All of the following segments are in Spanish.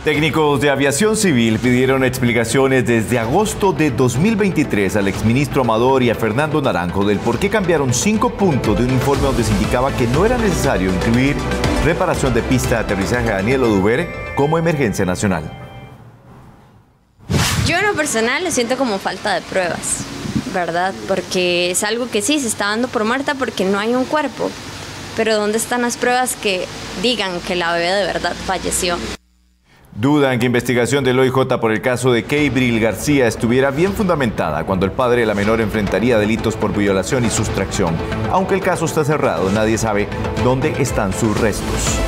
Técnicos de aviación civil pidieron explicaciones desde agosto de 2023 al exministro Amador y a Fernando Naranjo del por qué cambiaron 5 puntos de un informe donde se indicaba que no era necesario incluir reparación de pista de aterrizaje a Daniel Oduber como emergencia nacional. Yo en lo personal lo siento como falta de pruebas, ¿verdad? Porque es algo que sí se está dando por muerta porque no hay un cuerpo. Pero ¿dónde están las pruebas que digan que la bebé de verdad falleció? Dudan que investigación del OIJ por el caso de Keibril García estuviera bien fundamentada cuando el padre de la menor enfrentaría delitos por violación y sustracción. Aunque el caso está cerrado, nadie sabe dónde están sus restos.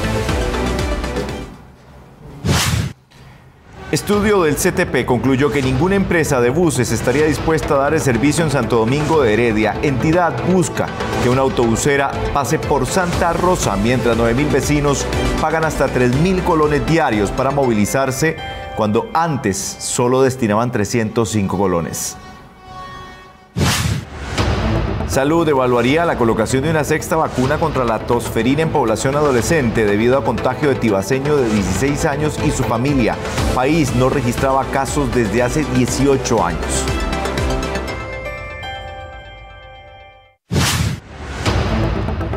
Estudio del CTP concluyó que ninguna empresa de buses estaría dispuesta a dar el servicio en Santo Domingo de Heredia. Entidad busca que una autobusera pase por Santa Rosa, mientras 9.000 vecinos pagan hasta 3.000 colones diarios para movilizarse, cuando antes solo destinaban 305 colones. Salud evaluaría la colocación de una 6ª vacuna contra la tosferina en población adolescente debido a contagio de tibaseño de 16 años y su familia. País no registraba casos desde hace 18 años.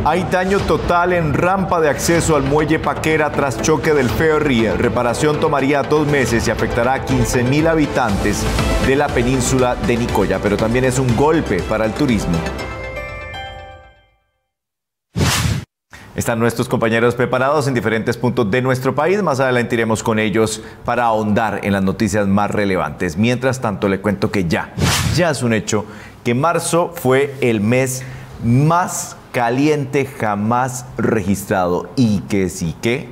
Hay daño total en rampa de acceso al muelle Paquera tras choque del ferry. Reparación tomaría 2 meses y afectará a 15.000 habitantes de la península de Nicoya, pero también es un golpe para el turismo. Están nuestros compañeros preparados en diferentes puntos de nuestro país. Más adelante iremos con ellos para ahondar en las noticias más relevantes. Mientras tanto, le cuento que ya es un hecho que marzo fue el mes más caliente jamás registrado. Y que sí que,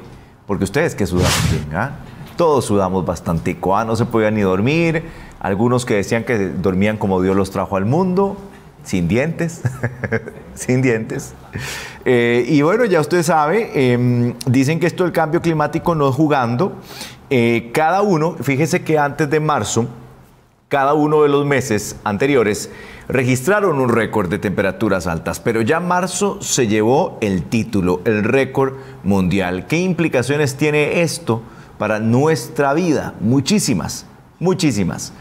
porque ustedes que sudaron bien, ¿ah? Todos sudamos bastante. No se podía ni dormir. Algunos que decían que dormían como Dios los trajo al mundo, sin dientes, sin dientes. Y bueno, ya usted sabe, dicen que esto del cambio climático no es jugando. Cada uno, fíjese que antes de marzo, cada uno de los meses anteriores registraron un récord de temperaturas altas, pero ya marzo se llevó el título, el récord mundial. ¿Qué implicaciones tiene esto para nuestra vida? Muchísimas, muchísimas.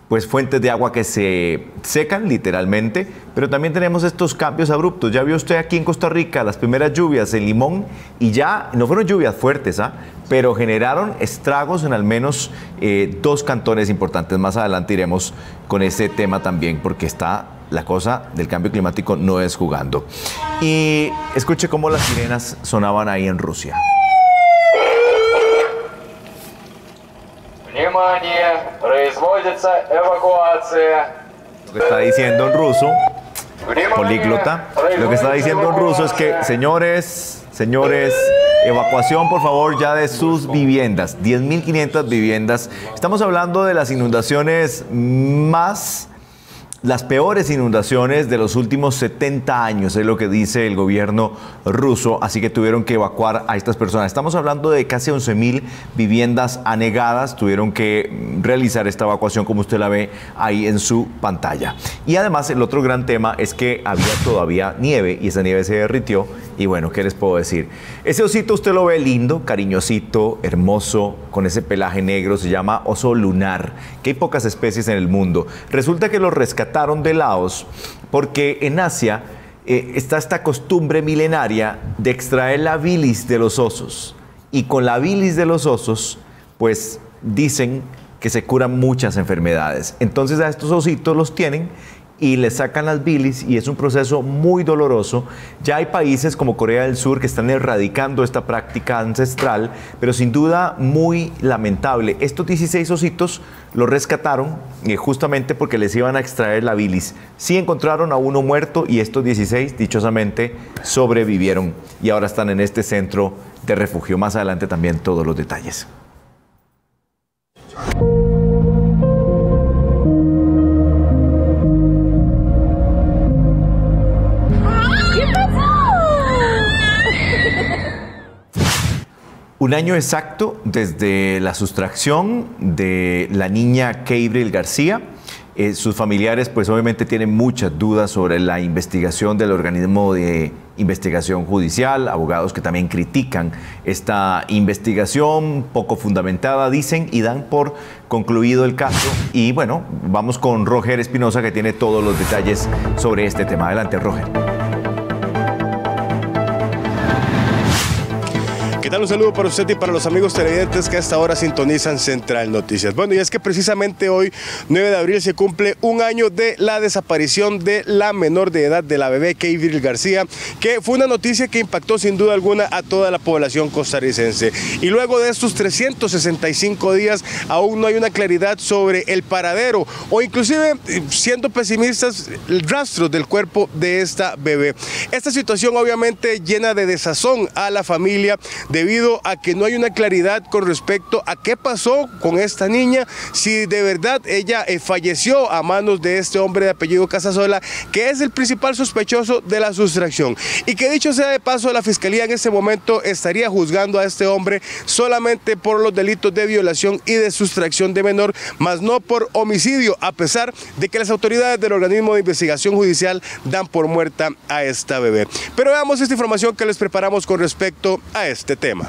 Pues fuentes de agua que se secan literalmente, pero también tenemos estos cambios abruptos. Ya vio usted aquí en Costa Rica las primeras lluvias en Limón y ya no fueron lluvias fuertes, pero generaron estragos en al menos 2 cantones importantes. Más adelante iremos con ese tema también, porque está la cosa del cambio climático no es jugando. Y escuche cómo las sirenas sonaban ahí en Rusia. Lo que está diciendo en ruso, políglota, lo que está diciendo en ruso es que, señores, evacuación por favor ya de sus viviendas, 10.500 viviendas. Estamos hablando de las inundaciones las peores inundaciones de los últimos 70 años, es lo que dice el gobierno ruso, así que tuvieron que evacuar a estas personas. Estamos hablando de casi 11.000 viviendas anegadas, tuvieron que realizar esta evacuación como usted la ve ahí en su pantalla. Y además el otro gran tema es que había todavía nieve y esa nieve se derritió y bueno, ¿qué les puedo decir? Ese osito usted lo ve lindo, cariñosito, hermoso, con ese pelaje negro, se llama oso lunar, que hay pocas especies en el mundo. Resulta que lo rescataron de Laos porque en Asia está esta costumbre milenaria de extraer la bilis de los osos y con la bilis de los osos pues dicen que se curan muchas enfermedades. Entonces a estos ositos los tienen y les sacan las bilis y es un proceso muy doloroso. Ya hay países como Corea del Sur que están erradicando esta práctica ancestral, pero sin duda muy lamentable. Estos 16 ositos los rescataron justamente porque les iban a extraer la bilis. Sí encontraron a uno muerto y estos 16 dichosamente sobrevivieron y ahora están en este centro de refugio. Más adelante también todos los detalles. Un año exacto desde la sustracción de la niña Keibril García. Sus familiares pues obviamente tienen muchas dudas sobre la investigación del organismo de investigación judicial, abogados que también critican esta investigación poco fundamentada, dicen, y dan por concluido el caso. Y bueno, vamos con Roger Espinosa, que tiene todos los detalles sobre este tema. Adelante, Roger. ¿Qué tal? Un saludo para usted y para los amigos televidentes que a esta hora sintonizan Central Noticias. Bueno, y es que precisamente hoy, 9 de abril, se cumple un año de la desaparición de la menor de edad, de la bebé Keivryl García, que fue una noticia que impactó sin duda alguna a toda la población costarricense. Y luego de estos 365 días, aún no hay una claridad sobre el paradero o inclusive, siendo pesimistas, el rastro del cuerpo de esta bebé. Esta situación obviamente llena de desazón a la familia, debido a que no hay una claridad con respecto a qué pasó con esta niña, si de verdad ella falleció a manos de este hombre de apellido Casasola, que es el principal sospechoso de la sustracción. Y que dicho sea de paso, la Fiscalía en este momento estaría juzgando a este hombre solamente por los delitos de violación y de sustracción de menor, más no por homicidio, a pesar de que las autoridades del organismo de investigación judicial dan por muerta a esta bebé. Pero veamos esta información que les preparamos con respecto a este tema.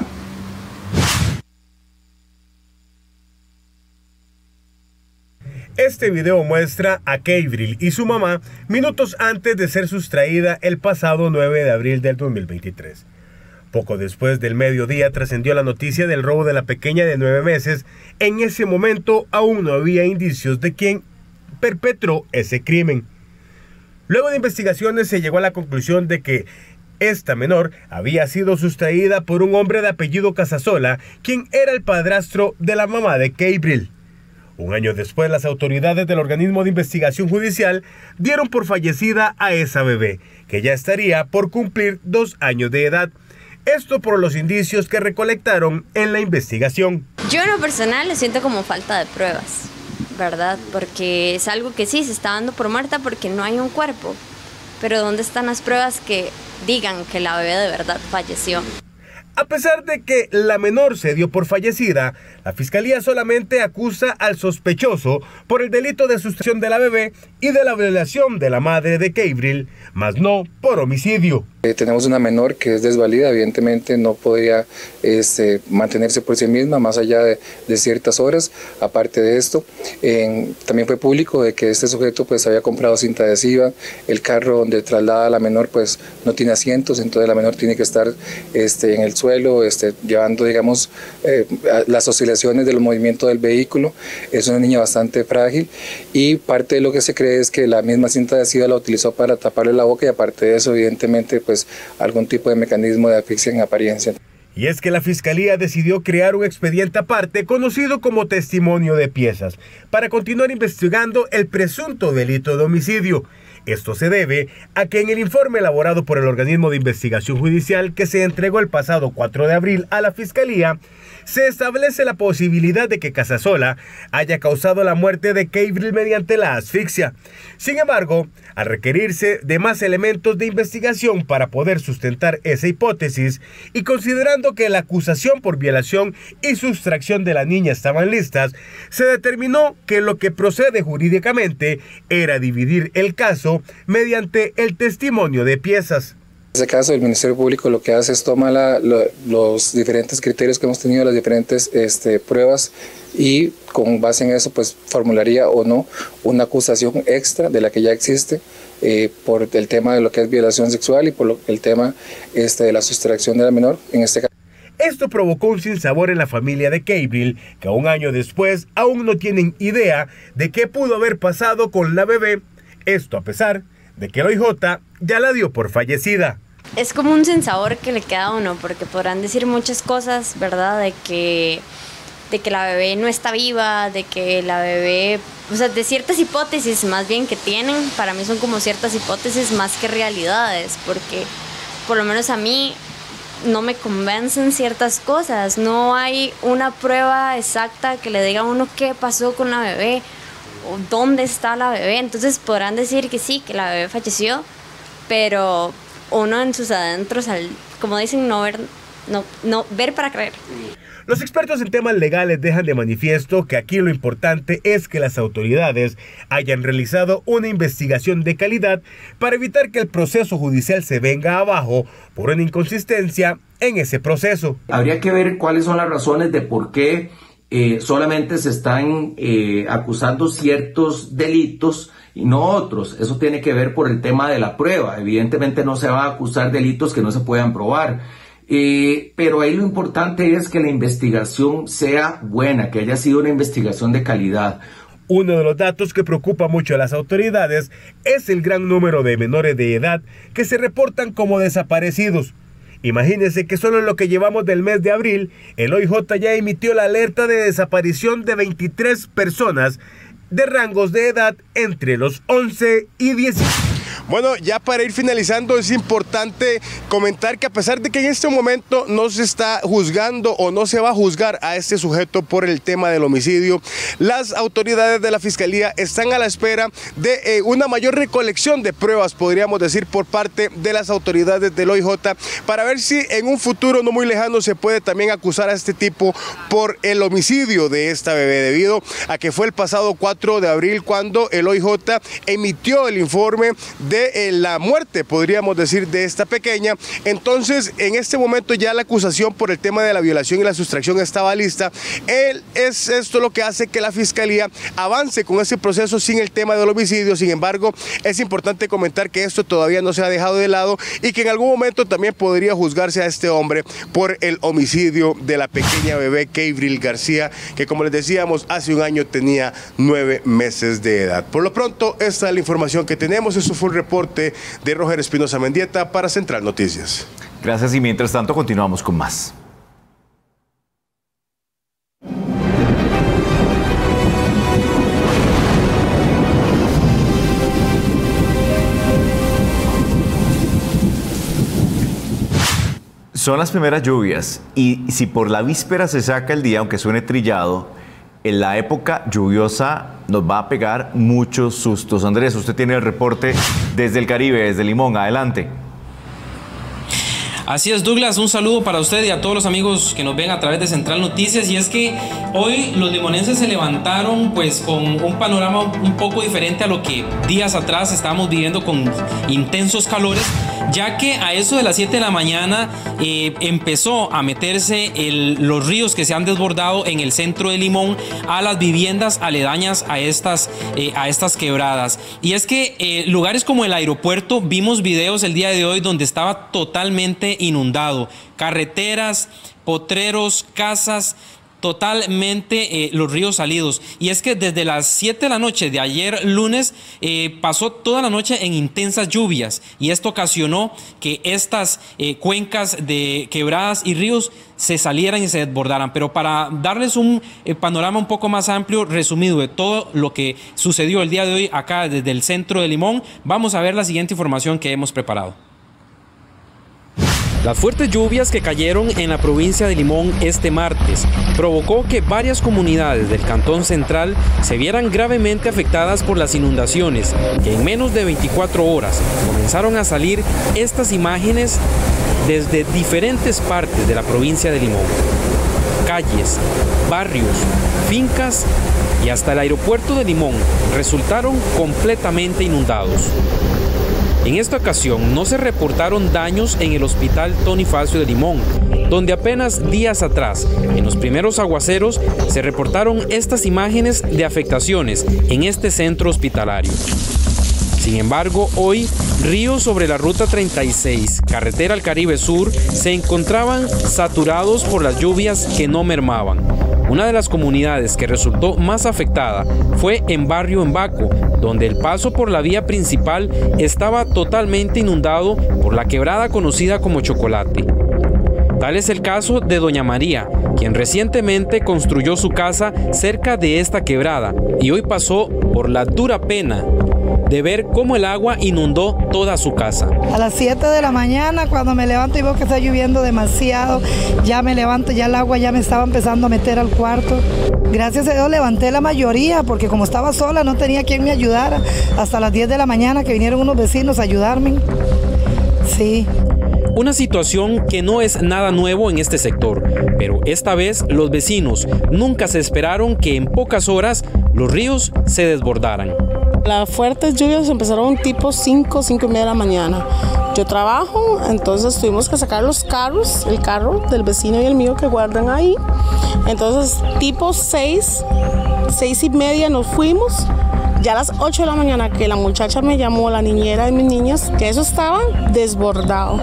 Este video muestra a Keivryl y su mamá minutos antes de ser sustraída el pasado 9 de abril del 2023. Poco después del mediodía trascendió la noticia del robo de la pequeña de 9 meses. En ese momento aún no había indicios de quién perpetró ese crimen. Luego de investigaciones se llegó a la conclusión de que esta menor había sido sustraída por un hombre de apellido Casasola, quien era el padrastro de la mamá de Keivryl. Un año después, las autoridades del organismo de investigación judicial dieron por fallecida a esa bebé, que ya estaría por cumplir 2 años de edad. Esto por los indicios que recolectaron en la investigación. Yo en lo personal lo siento como falta de pruebas, ¿verdad? Porque es algo que sí se está dando por muerta porque no hay un cuerpo. Pero ¿dónde están las pruebas que digan que la bebé de verdad falleció? A pesar de que la menor se dio por fallecida, la Fiscalía solamente acusa al sospechoso por el delito de sustracción de la bebé y de la violación de la madre de Keivryl, mas no por homicidio. Tenemos una menor que es desvalida, evidentemente no podría mantenerse por sí misma más allá de ciertas horas. Aparte de esto, también fue público de que este sujeto pues había comprado cinta adhesiva, el carro donde traslada a la menor pues no tiene asientos, entonces la menor tiene que estar en el suelo, llevando digamos las oscilaciones de los movimientos del vehículo. Es una niña bastante frágil y parte de lo que se cree es que la misma cinta adhesiva la utilizó para taparle la boca y aparte de eso evidentemente pues algún tipo de mecanismo de asfixia en apariencia. Y es que la Fiscalía decidió crear un expediente aparte conocido como testimonio de piezas para continuar investigando el presunto delito de homicidio. Esto se debe a que en el informe elaborado por el organismo de investigación judicial que se entregó el pasado 4 de abril a la Fiscalía, se establece la posibilidad de que Casasola haya causado la muerte de Keivryl mediante la asfixia. Sin embargo, al requerirse de más elementos de investigación para poder sustentar esa hipótesis y considerando que la acusación por violación y sustracción de la niña estaban listas, se determinó que lo que procede jurídicamente era dividir el caso mediante el testimonio de piezas. En este caso, el Ministerio Público lo que hace es toma los diferentes criterios que hemos tenido, las diferentes pruebas y con base en eso pues formularía o no una acusación extra de la que ya existe por el tema de lo que es violación sexual y por el tema de la sustracción de la menor en este caso. Esto provocó un sinsabor en la familia de Keivryl, que un año después aún no tienen idea de qué pudo haber pasado con la bebé. Esto a pesar de que el OIJ ya la dio por fallecida. Es como un sinsabor que le queda a uno, porque podrán decir muchas cosas, ¿verdad? De que la bebé no está viva, de que la bebé, o sea, de ciertas hipótesis más bien que tienen, para mí son como ciertas hipótesis más que realidades, porque por lo menos a mí no me convencen ciertas cosas, no hay una prueba exacta que le diga a uno qué pasó con la bebé, o dónde está la bebé. Entonces podrán decir que sí, que la bebé falleció, pero uno en sus adentros, como dicen, no ver no ver para creer. Los expertos en temas legales dejan de manifiesto que aquí lo importante es que las autoridades hayan realizado una investigación de calidad para evitar que el proceso judicial se venga abajo por una inconsistencia en ese proceso. Habría que ver cuáles son las razones de por qué solamente se están acusando ciertos delitos y no otros. Eso tiene que ver por el tema de la prueba. Evidentemente no se va a acusar delitos que no se puedan probar. Pero ahí lo importante es que la investigación sea buena, que haya sido una investigación de calidad. Uno de los datos que preocupa mucho a las autoridades es el gran número de menores de edad que se reportan como desaparecidos. Imagínense que solo en lo que llevamos del mes de abril, el OIJ ya emitió la alerta de desaparición de 23 personas de rangos de edad entre los 11 y 17. Bueno, ya para ir finalizando es importante comentar que a pesar de que en este momento no se está juzgando o no se va a juzgar a este sujeto por el tema del homicidio, las autoridades de la Fiscalía están a la espera de una mayor recolección de pruebas, podríamos decir, por parte de las autoridades del OIJ, para ver si en un futuro no muy lejano se puede también acusar a este tipo por el homicidio de esta bebé, debido a que fue el pasado 4 de abril cuando el OIJ emitió el informe de la muerte, podríamos decir, de esta pequeña. Entonces, en este momento ya la acusación por el tema de la violación y la sustracción estaba lista. Es esto lo que hace que la Fiscalía avance con ese proceso sin el tema del homicidio. Sin embargo, es importante comentar que esto todavía no se ha dejado de lado y que en algún momento también podría juzgarse a este hombre por el homicidio de la pequeña bebé Kevril García, que, como les decíamos, hace un año tenía 9 meses de edad. Por lo pronto, esta es la información que tenemos. Eso fue un reporte de Roger Espinosa Mendieta para Central Noticias. Gracias, y mientras tanto continuamos con más. Son las primeras lluvias y si por la víspera se saca el día, aunque suene trillado, en la época lluviosa nos va a pegar muchos sustos. Andrés, usted tiene el reporte desde el Caribe, desde Limón. Adelante. Así es, Douglas, un saludo para usted y a todos los amigos que nos ven a través de Central Noticias. Y es que hoy los limonenses se levantaron pues con un panorama un poco diferente a lo que días atrás estábamos viviendo, con intensos calores, ya que a eso de las 7 de la mañana empezó a meterse los ríos que se han desbordado en el centro de Limón a las viviendas aledañas a estas quebradas. Y es que lugares como el aeropuerto, vimos videos el día de hoy donde estaba totalmente inundado, carreteras, potreros, casas, totalmente los ríos salidos. Y es que desde las 7 de la noche de ayer lunes pasó toda la noche en intensas lluvias, y esto ocasionó que estas cuencas de quebradas y ríos se salieran y se desbordaran. Pero para darles un panorama un poco más amplio, resumido, de todo lo que sucedió el día de hoy acá desde el centro de Limón, vamos a ver la siguiente información que hemos preparado. Las fuertes lluvias que cayeron en la provincia de Limón este martes provocó que varias comunidades del Cantón Central se vieran gravemente afectadas por las inundaciones, que en menos de 24 horas comenzaron a salir estas imágenes desde diferentes partes de la provincia de Limón. Calles, barrios, fincas y hasta el aeropuerto de Limón resultaron completamente inundados. En esta ocasión no se reportaron daños en el Hospital Tony Facio de Limón, donde apenas días atrás, en los primeros aguaceros, se reportaron estas imágenes de afectaciones en este centro hospitalario. Sin embargo, hoy, ríos sobre la Ruta 36, carretera al Caribe Sur, se encontraban saturados por las lluvias que no mermaban. Una de las comunidades que resultó más afectada fue en Barrio Embaco, donde el paso por la vía principal estaba totalmente inundado por la quebrada conocida como Chocolate. Tal es el caso de Doña María, quien recientemente construyó su casa cerca de esta quebrada y hoy pasó por la dura pena de ver cómo el agua inundó toda su casa. A las 7 de la mañana, cuando me levanto y veo que está lloviendo demasiado, ya me levanto, ya el agua ya me estaba empezando a meter al cuarto. Gracias a Dios levanté la mayoría, porque como estaba sola no tenía quien me ayudara. Hasta las 10 de la mañana que vinieron unos vecinos a ayudarme. Sí. Una situación que no es nada nuevo en este sector, pero esta vez los vecinos nunca se esperaron que en pocas horas los ríos se desbordaran. Las fuertes lluvias empezaron tipo 5, 5 y media de la mañana. Yo trabajo, entonces tuvimos que sacar los carros, el carro del vecino y el mío que guardan ahí. Entonces tipo 6, 6 y media nos fuimos. Ya a las 8 de la mañana que la muchacha me llamó, la niñera de mis niñas, que eso estaba desbordado.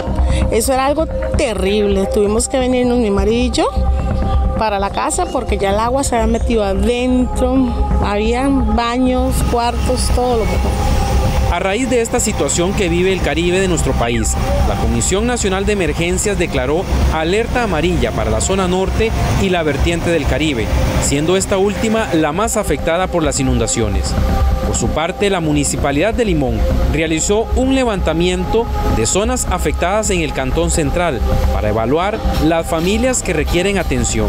Eso era algo terrible. Tuvimos que venirnos mi marido y yo para la casa porque ya el agua se había metido adentro. Había baños, cuartos, todo lo que... A raíz de esta situación que vive el Caribe de nuestro país, la Comisión Nacional de Emergencias declaró alerta amarilla para la zona norte y la vertiente del Caribe, siendo esta última la más afectada por las inundaciones. Por su parte, la Municipalidad de Limón realizó un levantamiento de zonas afectadas en el Cantón Central para evaluar las familias que requieren atención.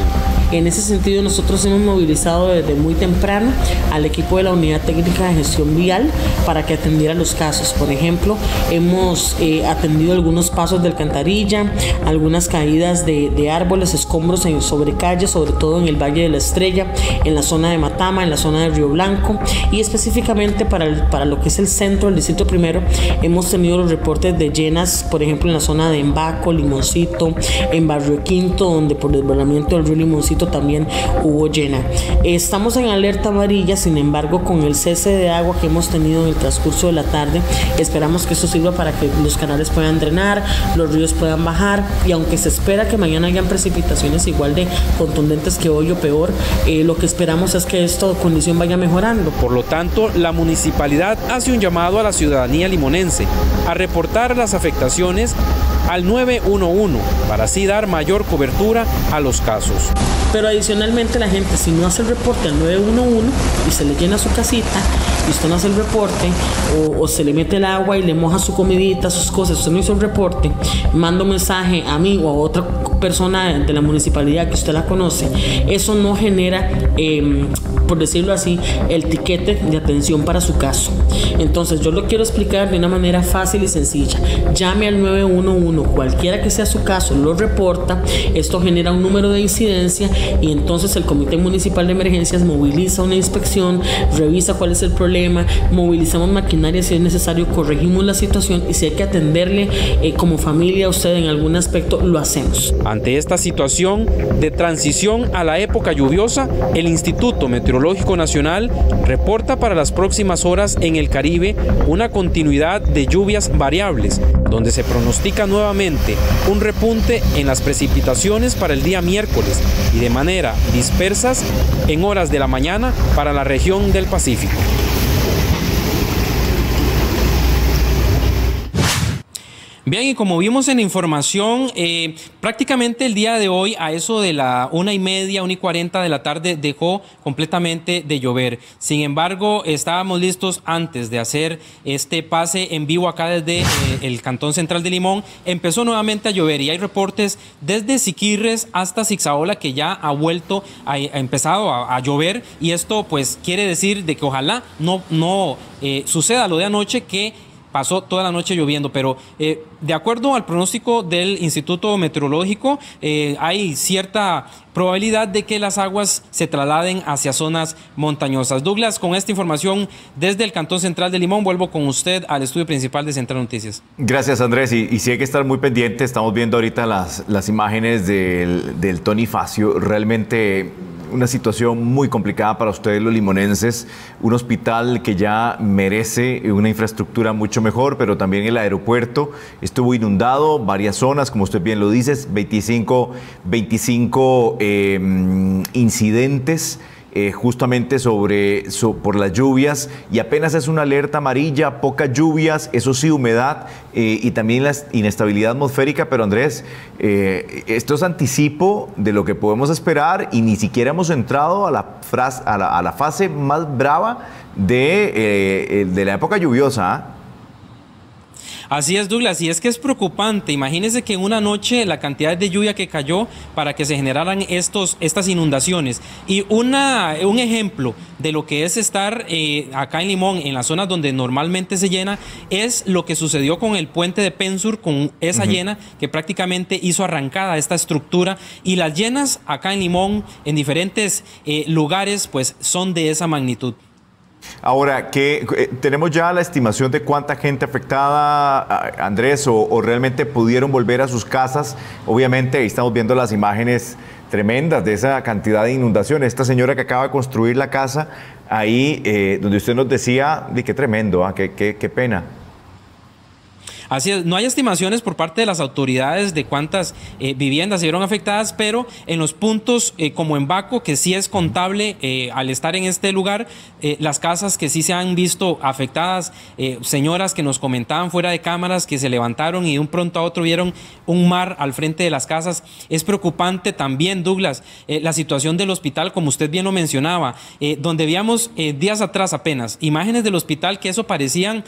En ese sentido, nosotros hemos movilizado desde muy temprano al equipo de la Unidad Técnica de Gestión Vial para que atendiera los casos. Por ejemplo, hemos atendido algunos pasos de alcantarilla, algunas caídas de árboles, escombros sobre calles, sobre todo en el Valle de la Estrella, en la zona de Matama, en la zona de Río Blanco, y específicamente para lo que es el centro, el distrito primero, hemos tenido los reportes de llenas, por ejemplo, en la zona de Embaco, Limoncito, en Barrio Quinto, donde por desbordamiento del río Limoncito también hubo llena. Estamos en alerta amarilla, sin embargo, con el cese de agua que hemos tenido en el transcurso de la tarde, esperamos que esto sirva para que los canales puedan drenar, los ríos puedan bajar, y aunque se espera que mañana hayan precipitaciones igual de contundentes que hoy o peor, lo que esperamos es que esta condición vaya mejorando. Por lo tanto, la municipalidad hace un llamado a la ciudadanía limonense a reportar las afectaciones al 911 para así dar mayor cobertura a los casos. Pero adicionalmente la gente, si no hace el reporte al 911 y se le llena su casita y usted no hace el reporte o se le mete el agua y le moja su comidita, sus cosas, usted no hizo el reporte, manda un mensaje a mí o a otra persona de la municipalidad que usted la conoce, eso no genera, por decirlo así, el tiquete de atención para su caso. Entonces yo lo quiero explicar de una manera fácil y sencilla. Llame al 911, cualquiera que sea su caso, lo reporta, esto genera un número de incidencia y entonces el Comité Municipal de Emergencias moviliza una inspección, revisa cuál es el problema, movilizamos maquinaria si es necesario, corregimos la situación y si hay que atenderle como familia a usted en algún aspecto, lo hacemos. Ante esta situación de transición a la época lluviosa, el Instituto Meteorológico Nacional reporta para las próximas horas en el Caribe una continuidad de lluvias variables, donde se pronostica nuevamente un repunte en las precipitaciones para el día miércoles y de manera dispersas en horas de la mañana para la región del Pacífico. Bien, y como vimos en la información, prácticamente el día de hoy, a eso de la 1:30, 1:40 de la tarde, dejó completamente de llover. Sin embargo, estábamos listos antes de hacer este pase en vivo acá desde el Cantón Central de Limón. Empezó nuevamente a llover y hay reportes desde Siquirres hasta Zixaola que ya ha vuelto, ha empezado a llover, y esto pues quiere decir de que ojalá no suceda lo de anoche, que pasó toda la noche lloviendo, pero de acuerdo al pronóstico del Instituto Meteorológico, hay cierta probabilidad de que las aguas se trasladen hacia zonas montañosas. Douglas, con esta información desde el Cantón Central de Limón, vuelvo con usted al estudio principal de Central Noticias. Gracias, Andrés, y sí hay que estar muy pendiente. Estamos viendo ahorita las imágenes del Tony Facio. Realmente una situación muy complicada para ustedes los limonenses, un hospital que ya merece una infraestructura mucho mejor, pero también el aeropuerto estuvo inundado, varias zonas, como usted bien lo dice, 25 incidentes justamente por las lluvias, y apenas es una alerta amarilla, pocas lluvias, eso sí, humedad y también la inestabilidad atmosférica. Pero Andrés, esto es anticipo de lo que podemos esperar y ni siquiera hemos entrado a la fase más brava de la época lluviosa, ¿eh? Así es, Douglas, y es que es preocupante. Imagínense que en una noche la cantidad de lluvia que cayó para que se generaran estas inundaciones. Y un ejemplo de lo que es estar acá en Limón, en las zonas donde normalmente se llena, es lo que sucedió con el puente de Pensur, con esa llena que prácticamente hizo arrancada esta estructura. Y las llenas acá en Limón, en diferentes lugares, pues son de esa magnitud. Ahora, ¿tenemos ya la estimación de cuánta gente afectada, Andrés, o realmente pudieron volver a sus casas? Obviamente, ahí estamos viendo las imágenes tremendas de esa cantidad de inundaciones. Esta señora que acaba de construir la casa, ahí donde usted nos decía, qué tremendo, qué pena. Así es, no hay estimaciones por parte de las autoridades de cuántas viviendas se vieron afectadas, pero en los puntos como en Baco, que sí es contable al estar en este lugar, las casas que sí se han visto afectadas, señoras que nos comentaban fuera de cámaras que se levantaron y de un pronto a otro vieron un mar al frente de las casas. Es preocupante también, Douglas, la situación del hospital, como usted bien lo mencionaba, donde veíamos días atrás apenas imágenes del hospital que eso parecían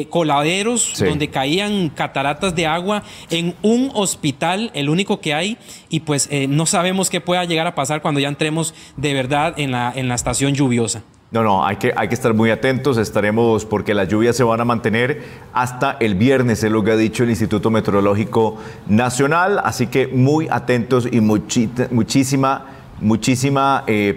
coladeros, sí, donde caían cataratas de agua en un hospital, el único que hay, y pues no sabemos qué pueda llegar a pasar cuando ya entremos de verdad en la estación lluviosa. No, hay que estar muy atentos, estaremos, porque las lluvias se van a mantener hasta el viernes, es lo que ha dicho el Instituto Meteorológico Nacional, así que muy atentos y muchísima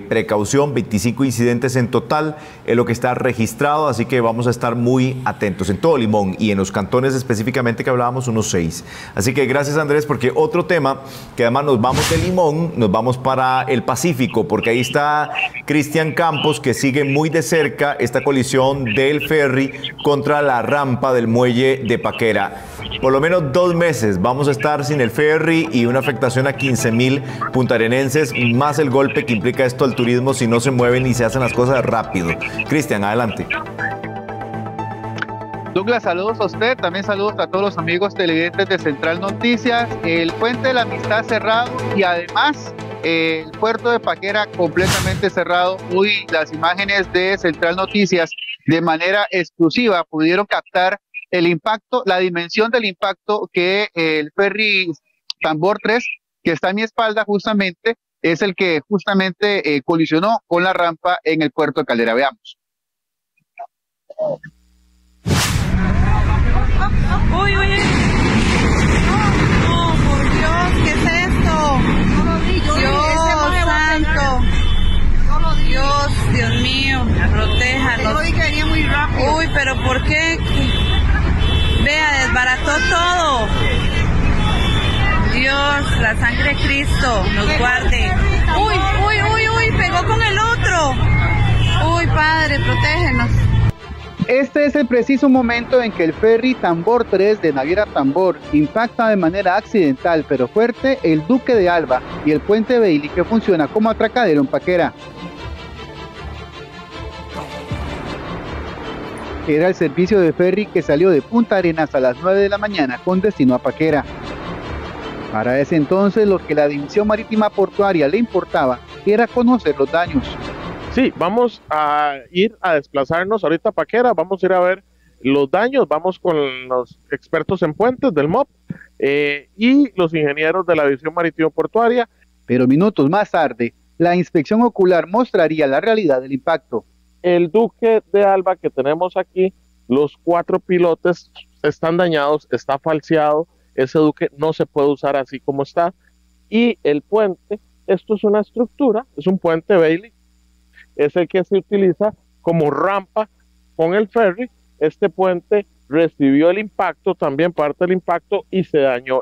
precaución. 25 incidentes en total es lo que está registrado, así que vamos a estar muy atentos en todo Limón y en los cantones específicamente que hablábamos, unos 6. Así que gracias, Andrés, porque otro tema que además nos vamos de Limón, nos vamos para el Pacífico, porque ahí está Cristian Campos, que sigue muy de cerca esta colisión del ferry contra la rampa del muelle de Paquera. Por lo menos 2 meses vamos a estar sin el ferry y una afectación a 15,000 puntarenenses, más el golpe que implica esto al turismo si no se mueven y se hacen las cosas rápido. Cristian, adelante. Douglas, saludos a usted, también saludos a todos los amigos televidentes de Central Noticias. El puente de la Amistad cerrado y además el puerto de Paquera completamente cerrado. Hoy las imágenes de Central Noticias de manera exclusiva pudieron captar el impacto, la dimensión del impacto que el ferry Tambor 3, que está a mi espalda justamente, es el que justamente colisionó con la rampa en el puerto de Caldera. Veamos. Uy. No, por Dios, ¿qué es esto? Dios santo. Dios mío, protéjanos. Uy, pero ¿por qué? Vea, desbarató todo. Dios, la sangre de Cristo nos guarde. Uy, pegó con el otro. Uy, Padre, protégenos. Este es el preciso momento en que el ferry Tambor 3 de Naviera Tambor impacta de manera accidental pero fuerte el Duque de Alba y el puente Bailey, que funciona como atracadero en Paquera. Era el servicio de ferry que salió de Punta Arenas a las 9 de la mañana con destino a Paquera. Para ese entonces, lo que la División Marítima Portuaria le importaba era conocer los daños. Sí, vamos a ir a desplazarnos ahorita a Paquera, vamos a ir a ver los daños, vamos con los expertos en puentes del MOP y los ingenieros de la División Marítima Portuaria. Pero minutos más tarde, la inspección ocular mostraría la realidad del impacto. El Duque de Alba que tenemos aquí, los 4 pilotes están dañados, está falseado, ese Duque no se puede usar así como está, y el puente, esto es una estructura, es un puente Bailey, es el que se utiliza como rampa con el ferry. Este puente recibió el impacto, también parte del impacto, y se dañó.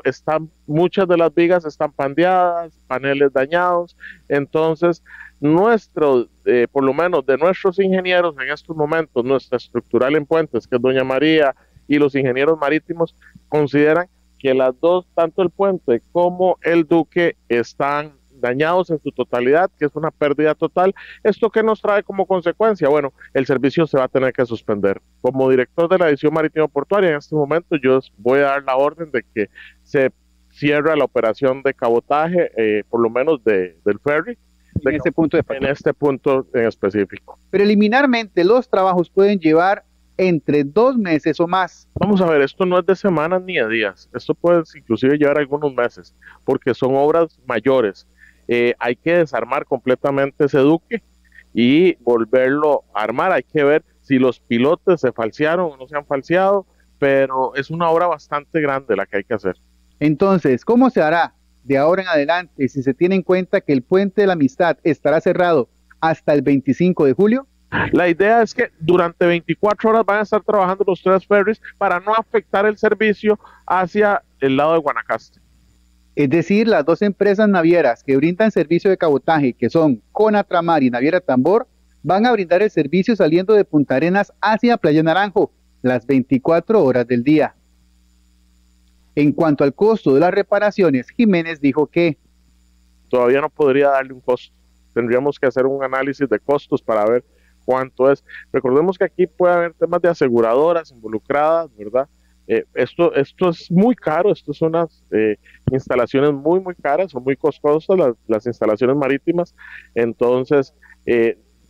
Muchas de las vigas están pandeadas, paneles dañados. Entonces, por lo menos de nuestros ingenieros en estos momentos, nuestra estructural en puentes, que es Doña María, y los ingenieros marítimos, consideran que las dos, tanto el puente como el Duque, están dañados en su totalidad, que es una pérdida total. ¿Esto qué nos trae como consecuencia? Bueno, el servicio se va a tener que suspender. Como director de la División Marítima Portuaria, en este momento yo voy a dar la orden de que se cierre la operación de cabotaje, por lo menos del ferry. En este punto en específico. Preliminarmente, los trabajos pueden llevar entre 2 meses o más. Vamos a ver, esto no es de semanas ni de días, esto puede inclusive llevar algunos meses, porque son obras mayores. Hay que desarmar completamente ese duque y volverlo a armar. Hay que ver si los pilotes se falsearon o no se han falseado, pero es una obra bastante grande la que hay que hacer. Entonces, ¿cómo se hará de ahora en adelante si se tiene en cuenta que el Puente de la Amistad estará cerrado hasta el 25 de julio? La idea es que durante 24 horas van a estar trabajando los 3 ferries para no afectar el servicio hacia el lado de Guanacaste. Es decir, las 2 empresas navieras que brindan servicio de cabotaje, que son Conatramar y Naviera Tambor, van a brindar el servicio saliendo de Punta Arenas hacia Playa Naranjo, las 24 horas del día. En cuanto al costo de las reparaciones, Jiménez dijo que todavía no podría darle un costo. Tendríamos que hacer un análisis de costos para ver cuánto es. Recordemos que aquí puede haber temas de aseguradoras involucradas, ¿verdad? Esto es muy caro, esto son unas instalaciones muy caras, son muy costosas las instalaciones marítimas, entonces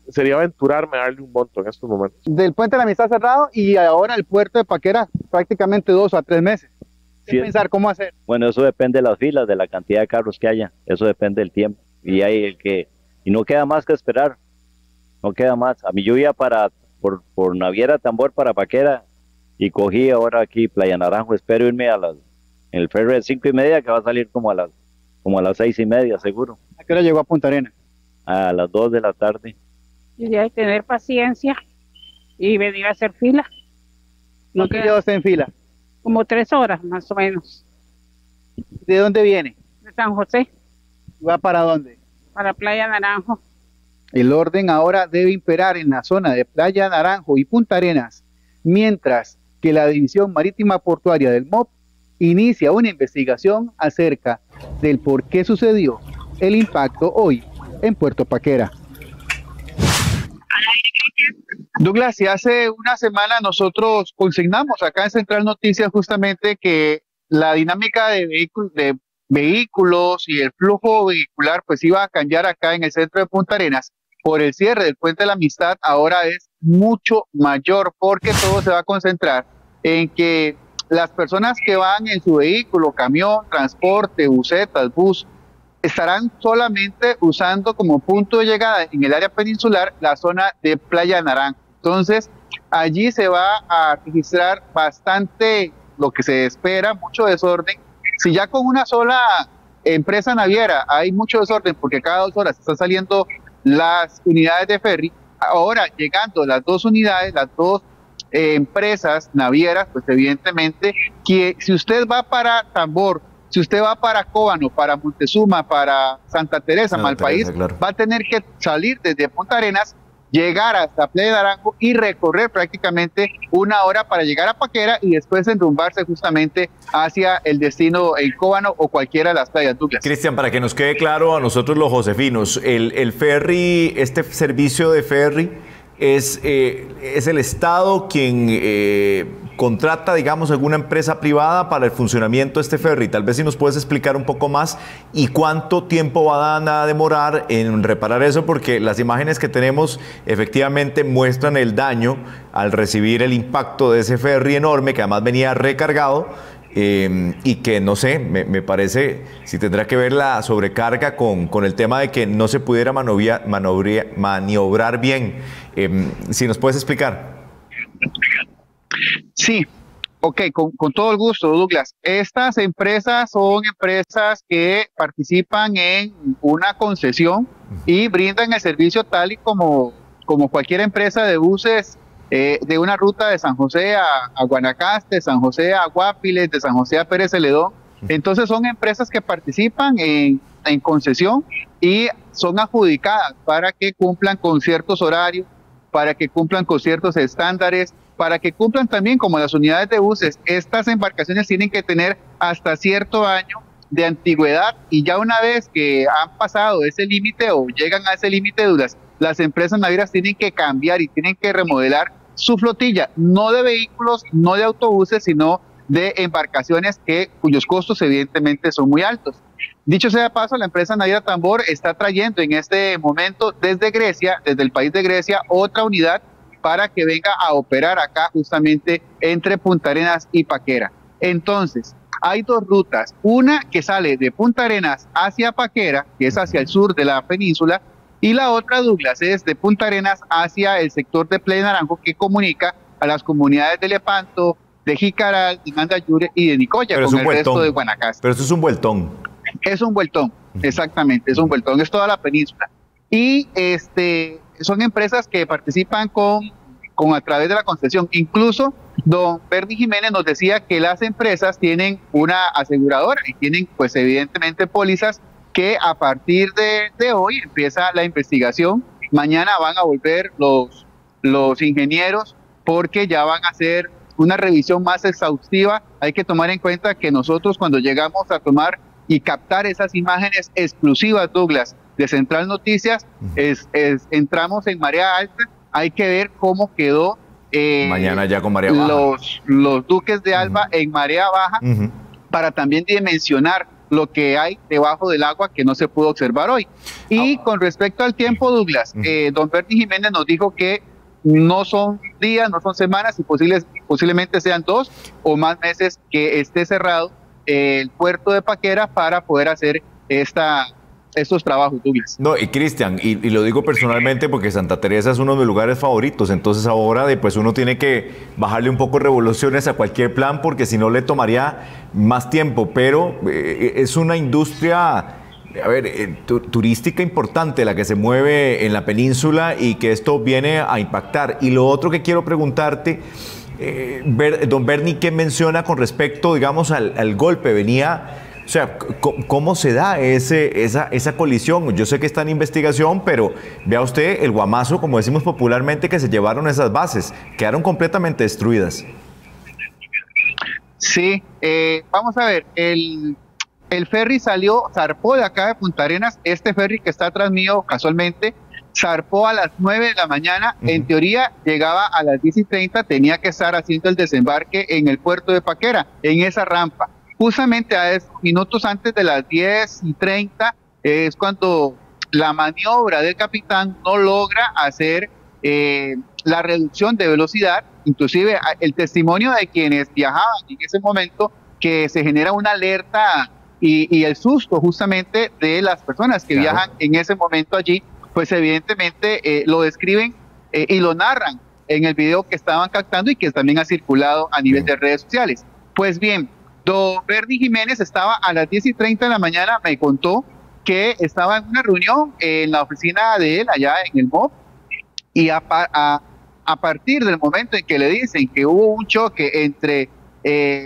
sería aventurarme a darle un monto en estos momentos. Del Puente de la Amistad cerrado y ahora el puerto de Paquera prácticamente 2 a 3 meses. ¿Qué pensar? ¿Cómo hacer? Bueno, eso depende de las filas, de la cantidad de carros que haya, eso depende del tiempo, y no queda más que esperar, no queda más. A mí yo iba por Naviera Tambor para Paquera y cogí ahora aquí Playa Naranjo, espero irme en el ferry de 5:30 que va a salir como a las 6:30 seguro. ¿A qué hora llegó a Punta Arenas? A las 2 de la tarde. Y hay que tener paciencia y venir a hacer fila. ¿Cuánto lleva usted en fila? Como 3 horas más o menos. ¿De dónde viene? De San José. ¿Va para dónde? Para Playa Naranjo. El orden ahora debe imperar en la zona de Playa Naranjo y Punta Arenas, mientras que la División Marítima Portuaria del MOP inicia una investigación acerca del por qué sucedió el impacto hoy en Puerto Paquera. Douglas, si hace una semana nosotros consignamos acá en Central Noticias justamente que la dinámica de vehículos y el flujo vehicular pues iba a cambiar acá en el centro de Punta Arenas por el cierre del Puente de la Amistad, ahora es mucho mayor porque todo se va a concentrar en que las personas que van en su vehículo, camión, transporte, busetas, bus, estarán solamente usando como punto de llegada en el área peninsular la zona de Playa Naranjo. Entonces, allí se va a registrar bastante lo que se espera, mucho desorden. Si ya con una sola empresa naviera hay mucho desorden porque cada 2 horas están saliendo las unidades de ferry, ahora llegando las 2 unidades, las 2 empresas navieras, pues evidentemente que si usted va para Tambor, si usted va para Cóbano, para Montezuma, para Santa Teresa, Malpaís, claro, va a tener que salir desde Punta Arenas, llegar hasta Playa Naranjo y recorrer prácticamente 1 hora para llegar a Paquera y después enrumbarse justamente hacia el destino, el Cóbano o cualquiera de las playas. Douglas. Cristian, para que nos quede claro a nosotros los josefinos, el ferry, este servicio de ferry, es el Estado quien contrata, digamos, alguna empresa privada para el funcionamiento de este ferry. Tal vez si nos puedes explicar un poco más y cuánto tiempo van a demorar en reparar eso, porque las imágenes que tenemos efectivamente muestran el daño al recibir el impacto de ese ferry enorme que además venía recargado y que no sé, me parece si tendrá que ver la sobrecarga con el tema de que no se pudiera maniobrar bien. Si nos puedes explicar. Sí, ok, con todo el gusto, Douglas. Estas empresas son empresas que participan en una concesión y brindan el servicio tal y como cualquier empresa de buses de una ruta de San José a Guanacaste, San José a Guapiles, de San José a Pérez Celedón. Entonces son empresas que participan en concesión y son adjudicadas para que cumplan con ciertos horarios, para que cumplan con ciertos estándares, para que cumplan también como las unidades de buses. Estas embarcaciones tienen que tener hasta cierto año de antigüedad y ya una vez que han pasado ese límite o llegan a ese límite de dudas, las empresas navieras tienen que cambiar y tienen que remodelar su flotilla, no de vehículos, no de autobuses, sino de embarcaciones cuyos costos evidentemente son muy altos. Dicho sea de paso, la empresa Naviera Tambor está trayendo en este momento desde Grecia, desde el país de Grecia, otra unidad para que venga a operar acá justamente entre Punta Arenas y Paquera. Entonces, hay dos rutas, una que sale de Punta Arenas hacia Paquera, que es hacia el sur de la península, y la otra, Douglas, es de Punta Arenas hacia el sector de Playa Naranjo, que comunica a las comunidades de Lepanto, de Jicaral, de Mandayure y de Nicoya, con el resto de Guanacaste. Pero eso es un vueltón. Es un vueltón, exactamente, es un vueltón, es toda la península. Y son empresas que participan a través de la concesión. Incluso don Bernie Jiménez nos decía que las empresas tienen una aseguradora y tienen pues evidentemente pólizas que a partir de hoy empieza la investigación. Mañana van a volver los ingenieros porque ya van a hacer una revisión más exhaustiva. Hay que tomar en cuenta que nosotros cuando llegamos a tomar y captar esas imágenes exclusivas, Douglas, de Central Noticias, entramos en marea alta. Hay que ver cómo quedó mañana ya con marea baja. Los Duques de Alba en marea baja, para también dimensionar lo que hay debajo del agua que no se pudo observar hoy. Y con respecto al tiempo, Douglas, don Bernie Jiménez nos dijo que no son días, no son semanas, y posiblemente sean 2 o más meses que esté cerrado el puerto de Paquera para poder hacer estos trabajos, Douglas. No, y Cristian, y lo digo personalmente porque Santa Teresa es uno de mis lugares favoritos, entonces ahora pues uno tiene que bajarle un poco revoluciones a cualquier plan porque si no le tomaría más tiempo, pero es una industria turística importante la que se mueve en la península y que esto viene a impactar. Y lo otro que quiero preguntarte, don Bernie, ¿qué menciona con respecto, digamos, al golpe? O sea, ¿cómo se da esa colisión? Yo sé que está en investigación, pero vea usted el guamazo, como decimos popularmente, que se llevaron esas bases. Quedaron completamente destruidas. Sí, vamos a ver, el ferry zarpó de acá de Punta Arenas. Este ferry que está atrás mío, casualmente, zarpó a las 9 de la mañana. En teoría, llegaba a las 10:30, tenía que estar haciendo el desembarque en el puerto de Paquera, en esa rampa. Justamente a esos minutos antes de las 10:30 es cuando la maniobra del capitán no logra hacer la reducción de velocidad. Inclusive el testimonio de quienes viajaban en ese momento, que se genera una alerta y el susto justamente de las personas que viajan en ese momento allí, pues evidentemente lo describen y lo narran en el video que estaban captando y que también ha circulado a nivel de redes sociales. Pues bien, don Bernie Jiménez estaba a las 10:30 de la mañana, me contó que estaba en una reunión en la oficina de él allá en el MOB, y a partir del momento en que le dicen que hubo un choque entre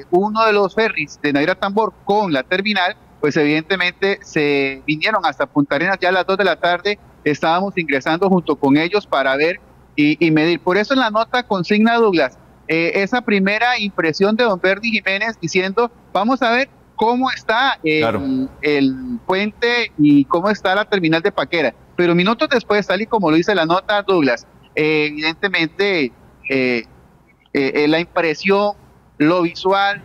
uno de los ferries de Naira Tambor con la terminal, pues evidentemente se vinieron hasta Punta Arenas ya a las 2 de la tarde, estábamos ingresando junto con ellos para ver y medir. Por eso en la nota consigna, Douglas, esa primera impresión de don Bernie Jiménez diciendo, vamos a ver cómo está el puente y cómo está la terminal de Paquera. Pero minutos después, tal y como lo dice la nota, Douglas, evidentemente la impresión, lo visual,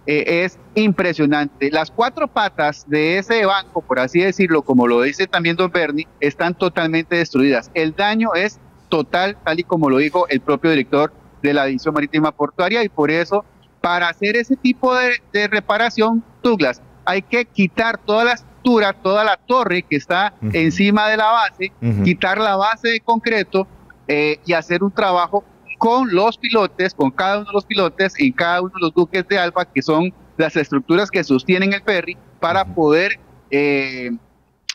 es impresionante. Las 4 patas de ese banco, por así decirlo, como lo dice también don Bernie, están totalmente destruidas. El daño es total, tal y como lo dijo el propio director de la División Marítima Portuaria, y por eso, para hacer ese tipo de reparación, Douglas, hay que quitar toda la estructura, toda la torre que está encima de la base, quitar la base de concreto y hacer un trabajo con los pilotes, con cada uno de los pilotes en cada uno de los Duques de Alba, que son las estructuras que sostienen el ferry, para poder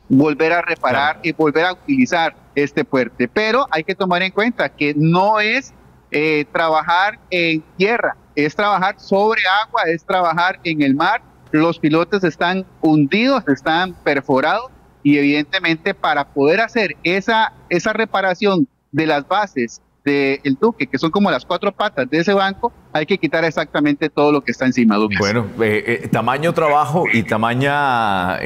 volver a reparar y volver a utilizar este puente. Pero hay que tomar en cuenta que no es trabajar en tierra, es trabajar sobre agua, es trabajar en el mar. Los pilotes están hundidos, están perforados, y evidentemente para poder hacer esa reparación de las bases del Duque, que son como las 4 patas de ese banco, hay que quitar exactamente todo lo que está encima, Duque. Bueno, tamaño trabajo y tamaño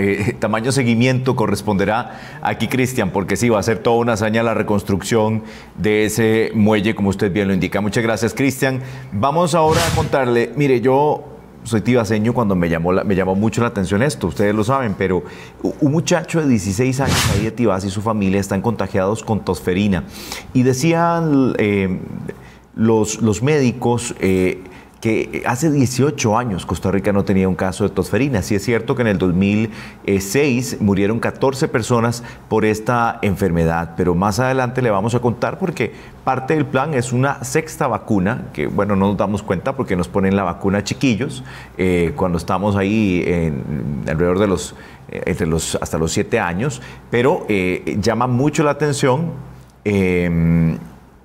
seguimiento corresponderá aquí, Cristian, porque sí, va a ser toda una hazaña la reconstrucción de ese muelle, como usted bien lo indica. Muchas gracias, Cristian. Vamos ahora a contarle, mire, yo soy tibaseño cuando me llamó mucho la atención esto, ustedes lo saben, pero un muchacho de 16 años ahí de Tibás y su familia están contagiados con tosferina. Y decían los médicos que hace 18 años Costa Rica no tenía un caso de tosferina. Sí es cierto que en el 2006 murieron 14 personas por esta enfermedad, pero más adelante le vamos a contar porque parte del plan es una sexta vacuna, que bueno, no nos damos cuenta porque nos ponen la vacuna a chiquillos cuando estamos ahí alrededor de hasta los 7 años, pero llama mucho la atención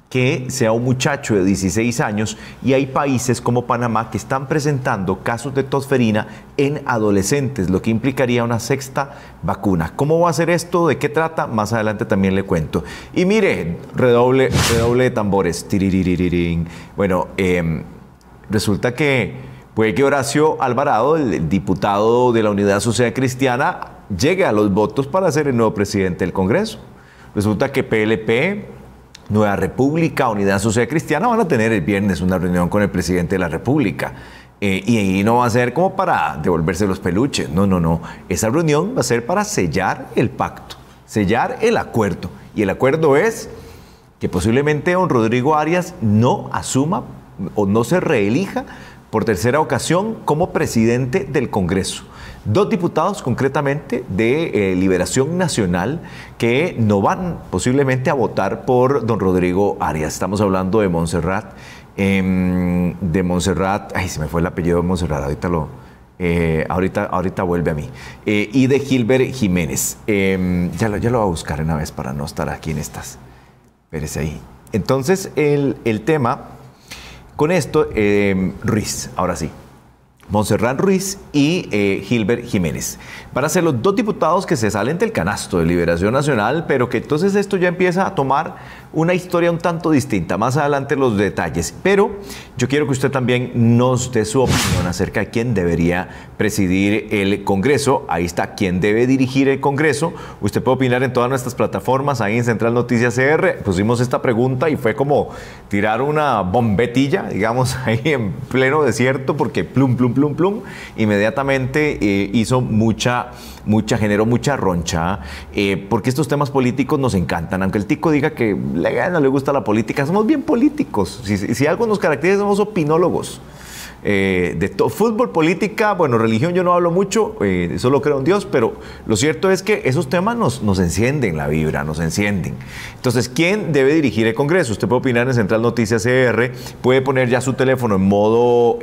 que sea un muchacho de 16 años y hay países como Panamá que están presentando casos de tosferina en adolescentes, lo que implicaría una sexta vacuna. ¿Cómo va a ser esto? ¿De qué trata? Más adelante también le cuento. Y mire, redoble de tambores. Tiriririrín. Bueno, resulta que puede que Horacio Alvarado, el diputado de la Unidad Social Cristiana, llegue a los votos para ser el nuevo presidente del Congreso. Resulta que PLP, Nueva República, Unidad Social Cristiana van a tener el viernes una reunión con el presidente de la República. Y ahí no va a ser como para devolverse los peluches. No. Esa reunión va a ser para sellar el pacto, sellar el acuerdo. Y el acuerdo es que posiblemente don Rodrigo Arias no asuma o no se reelija por tercera ocasión como presidente del Congreso. 2 diputados concretamente de Liberación Nacional que no van posiblemente a votar por don Rodrigo Arias. Estamos hablando de Montserrat, ay, se me fue el apellido de Montserrat, ahorita vuelve a mí, y de Gilbert Jiménez. Ya lo voy a buscar una vez para no estar aquí en estas. Espérese ahí. Entonces, el tema con esto, Ruiz, ahora sí. Montserrat Ruiz y Gilbert Jiménez. Van a ser los 2 diputados que se salen del canasto de Liberación Nacional, pero que entonces esto ya empieza a tomar una historia un tanto distinta. Más adelante los detalles. Pero yo quiero que usted también nos dé su opinión acerca de quién debería presidir el Congreso. Ahí está, quién debe dirigir el Congreso. Usted puede opinar en todas nuestras plataformas. Ahí en Central Noticias CR pusimos esta pregunta y fue como tirar una bombetilla, digamos, ahí en pleno desierto, porque plum, plum, plum, plum, inmediatamente generó mucha roncha, porque estos temas políticos nos encantan. Aunque el tico diga que no le gusta la política, somos bien políticos. Si algo nos caracteriza, somos opinólogos. Fútbol, política, bueno, religión yo no hablo mucho, solo creo en Dios, pero lo cierto es que esos temas nos encienden la vibra, nos encienden. Entonces, ¿quién debe dirigir el Congreso? Usted puede opinar en Central Noticias CR, puede poner ya su teléfono en modo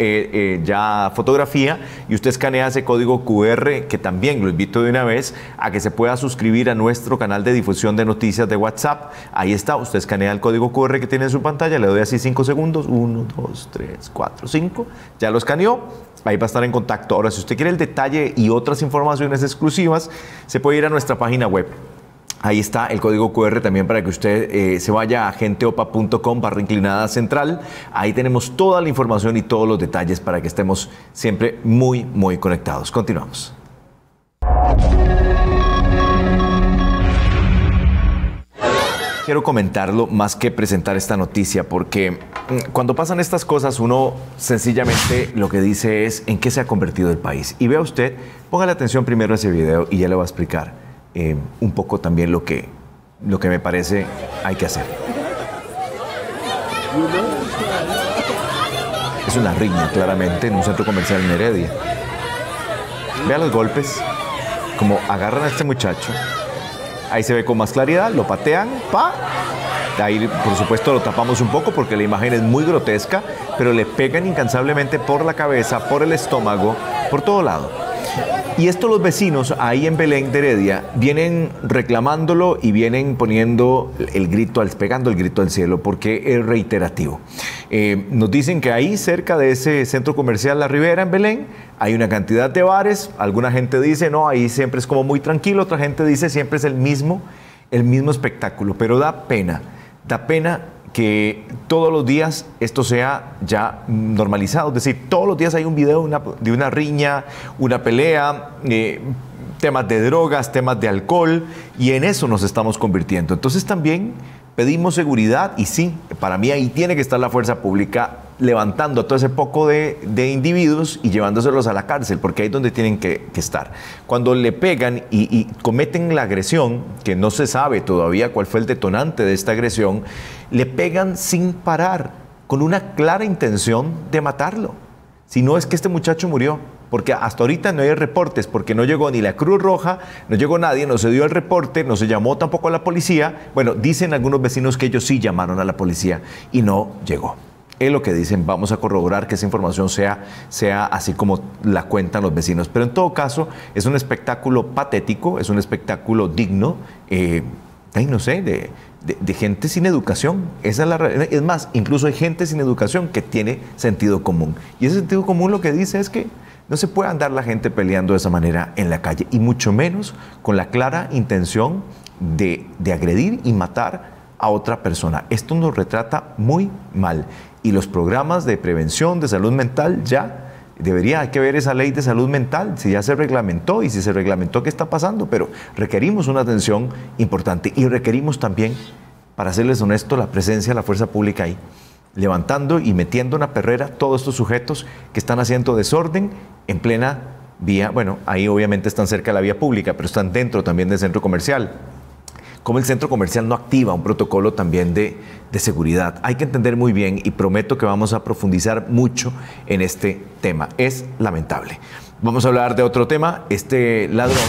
ya fotografía y usted escanea ese código QR, que también lo invito de una vez a que se pueda suscribir a nuestro canal de difusión de noticias de WhatsApp. Ahí está, usted escanea el código QR que tiene en su pantalla, le doy así 5 segundos, 1, 2, 3, 4, 5, ya lo escaneó, ahí va a estar en contacto. Ahora, si usted quiere el detalle y otras informaciones exclusivas, se puede ir a nuestra página web. Ahí está el código QR también para que usted se vaya a genteopa.com/central. Ahí tenemos toda la información y todos los detalles para que estemos siempre muy, muy conectados. Continuamos. Quiero comentarlo más que presentar esta noticia, porque cuando pasan estas cosas uno sencillamente lo que dice es en qué se ha convertido el país. Y vea usted, póngale atención primero a ese video y ya le voy a explicar un poco también lo que me parece hay que hacer. Es una riña claramente en un centro comercial en Heredia. Vea los golpes, como agarran a este muchacho. Ahí se ve con más claridad, lo patean, ¡pa! Ahí, por supuesto, lo tapamos un poco porque la imagen es muy grotesca, pero le pegan incansablemente por la cabeza, por el estómago, por todo lado. Y esto los vecinos ahí en Belén de Heredia vienen reclamándolo y vienen poniendo el grito, pegando el grito al cielo porque es reiterativo. Nos dicen que ahí cerca de ese centro comercial La Ribera en Belén hay una cantidad de bares. Alguna gente dice no, ahí siempre es como muy tranquilo. Otra gente dice siempre es el mismo espectáculo. Pero da pena que todos los días esto sea ya normalizado. Es decir, todos los días hay un video de una riña, una pelea, temas de drogas, temas de alcohol, y en eso nos estamos convirtiendo. Entonces también pedimos seguridad, y sí, para mí ahí tiene que estar la fuerza pública levantando a todo ese poco de individuos y llevándoselos a la cárcel, porque ahí es donde tienen que estar. Cuando le pegan y cometen la agresión, que no se sabe todavía cuál fue el detonante de esta agresión, le pegan sin parar, con una clara intención de matarlo. Si no es que este muchacho murió, porque hasta ahorita no hay reportes, porque no llegó ni la Cruz Roja, no llegó nadie, no se dio el reporte, no se llamó tampoco a la policía. Bueno, dicen algunos vecinos que ellos sí llamaron a la policía y no llegó. Es lo que dicen, vamos a corroborar que esa información sea así como la cuentan los vecinos. Pero en todo caso, es un espectáculo patético, es un espectáculo digno, no sé, de gente sin educación. Esa es la realidad. Es más, incluso hay gente sin educación que tiene sentido común. Y ese sentido común lo que dice es que no se puede andar la gente peleando de esa manera en la calle, y mucho menos con la clara intención de agredir y matar a otra persona. Esto nos retrata muy mal. Y los programas de prevención de salud mental hay que ver esa ley de salud mental, si ya se reglamentó y si se reglamentó qué está pasando, pero requerimos una atención importante y requerimos también, para serles honesto, la presencia de la fuerza pública ahí, levantando y metiendo una perrera todos estos sujetos que están haciendo desorden en plena vía. Bueno, ahí obviamente están cerca de la vía pública, pero están dentro también del centro comercial. Como el centro comercial no activa un protocolo también de seguridad. Hay que entender muy bien, y prometo que vamos a profundizar mucho en este tema. Es lamentable. Vamos a hablar de otro tema. Este ladrón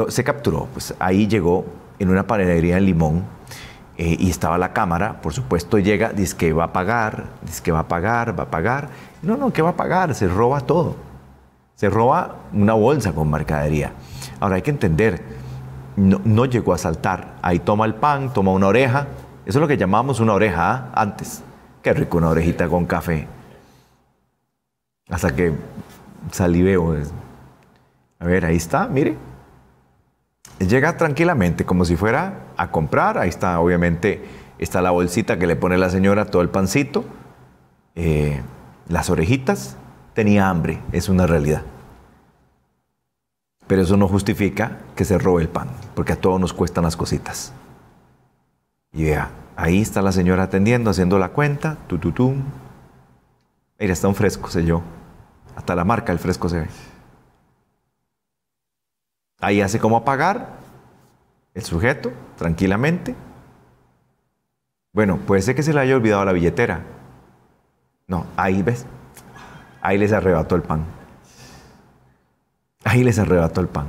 se capturó, pues ahí llegó en una panadería en Limón, y estaba la cámara, por supuesto llega, dice que va a pagar, va a pagar. No, ¿qué va a pagar? Se roba todo. Se roba una bolsa con mercadería. Ahora hay que entender, no llegó a asaltar. Ahí toma el pan, toma una oreja. Eso es lo que llamábamos una oreja antes. Qué rico una orejita con café. Hasta que saliveo. A ver, ahí está, mire. Llega tranquilamente, como si fuera a comprar. Ahí está, obviamente, está la bolsita que le pone la señora, todo el pancito, las orejitas. Tenía hambre, es una realidad. Pero eso no justifica que se robe el pan, porque a todos nos cuestan las cositas. Y vea, ahí está la señora atendiendo, haciendo la cuenta. Mira, está un fresco, sé yo. Hasta la marca del fresco se ve. Ahí hace como a pagar el sujeto, tranquilamente. Bueno, puede ser que se le haya olvidado la billetera. No, ahí ves. Ahí les arrebató el pan. Ahí les arrebató el pan.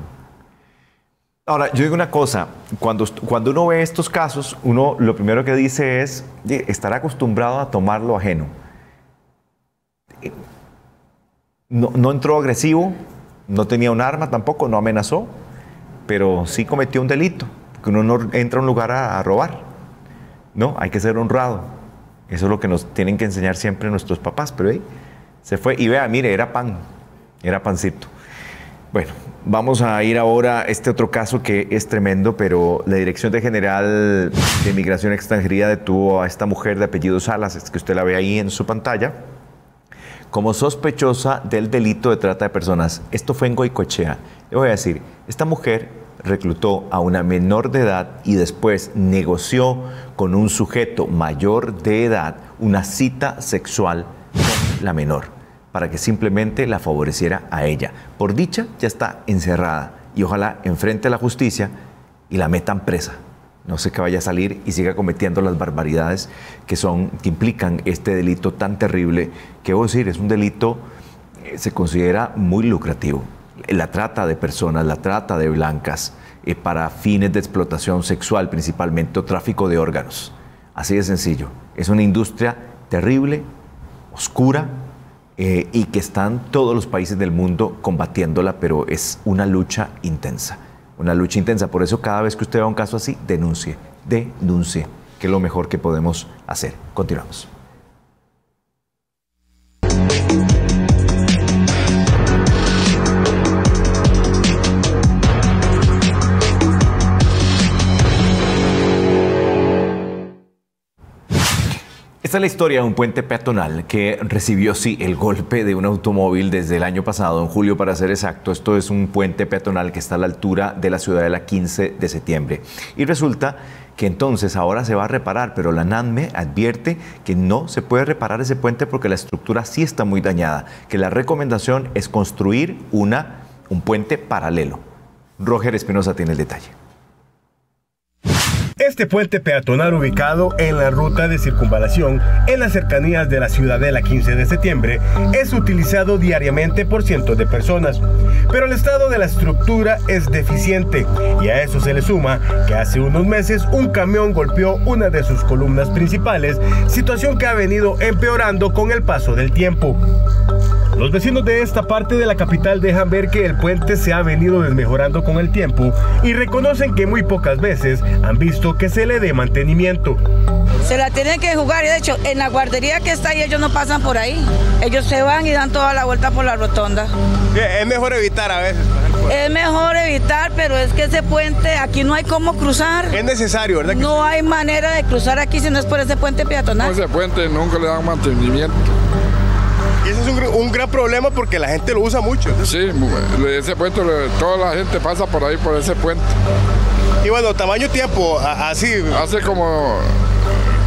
Ahora, yo digo una cosa, cuando uno ve estos casos, uno lo primero que dice es, estar acostumbrado a tomar lo ajeno. No entró agresivo, no tenía un arma tampoco, no amenazó, pero sí cometió un delito, porque uno no entra a un lugar a robar. No, hay que ser honrado. Eso es lo que nos tienen que enseñar siempre nuestros papás, pero ahí se fue. Y vea, mire, era pan, era pancito. Bueno, vamos a ir ahora a este otro caso que es tremendo, pero la Dirección General de Migración y Extranjería detuvo a esta mujer de apellido Salas, es que usted la ve ahí en su pantalla, como sospechosa del delito de trata de personas. Esto fue en Goicoechea. Le voy a decir, esta mujer reclutó a una menor de edad y después negoció con un sujeto mayor de edad una cita sexual con la menor, para que simplemente la favoreciera a ella. Por dicha, ya está encerrada y ojalá enfrente a la justicia y la metan presa. No sé que vaya a salir y siga cometiendo las barbaridades que implican este delito tan terrible, que voy a decir, es un delito, se considera muy lucrativo. La trata de personas, la trata de blancas, para fines de explotación sexual principalmente, o tráfico de órganos. Así de sencillo. Es una industria terrible, oscura, y que están todos los países del mundo combatiéndola, pero es una lucha intensa. Una lucha intensa. Por eso cada vez que usted vea un caso así, denuncie, que es lo mejor que podemos hacer. Continuamos. Esta es la historia de un puente peatonal que recibió, sí, el golpe de un automóvil desde el año pasado, en julio para ser exacto. Esto es un puente peatonal que está a la altura de la Ciudadela 15 de septiembre. Y resulta que entonces ahora se va a reparar, pero la NADME advierte que no se puede reparar ese puente porque la estructura sí está muy dañada, que la recomendación es construir un puente paralelo. Roger Espinosa tiene el detalle. Este puente peatonal ubicado en la ruta de circunvalación en las cercanías de la Ciudadela 15 de septiembre es utilizado diariamente por cientos de personas, pero el estado de la estructura es deficiente y a eso se le suma que hace unos meses un camión golpeó una de sus columnas principales, situación que ha venido empeorando con el paso del tiempo. Los vecinos de esta parte de la capital dejan ver que el puente se ha venido desmejorando con el tiempo y reconocen que muy pocas veces han visto que se le dé mantenimiento. Se la tienen que jugar y de hecho en la guardería que está ahí ellos no pasan por ahí. Ellos se van y dan toda la vuelta por la rotonda. Es mejor evitar a veces. Es mejor evitar, pero es que ese puente aquí no hay cómo cruzar. Es necesario, ¿verdad? No hay manera de cruzar aquí si no es por ese puente peatonal. Ese puente nunca le dan mantenimiento. Y ese es un gran problema porque la gente lo usa mucho. Sí, ese puente, toda la gente pasa por ahí, por ese puente. Y bueno, tamaño tiempo, así. Hace como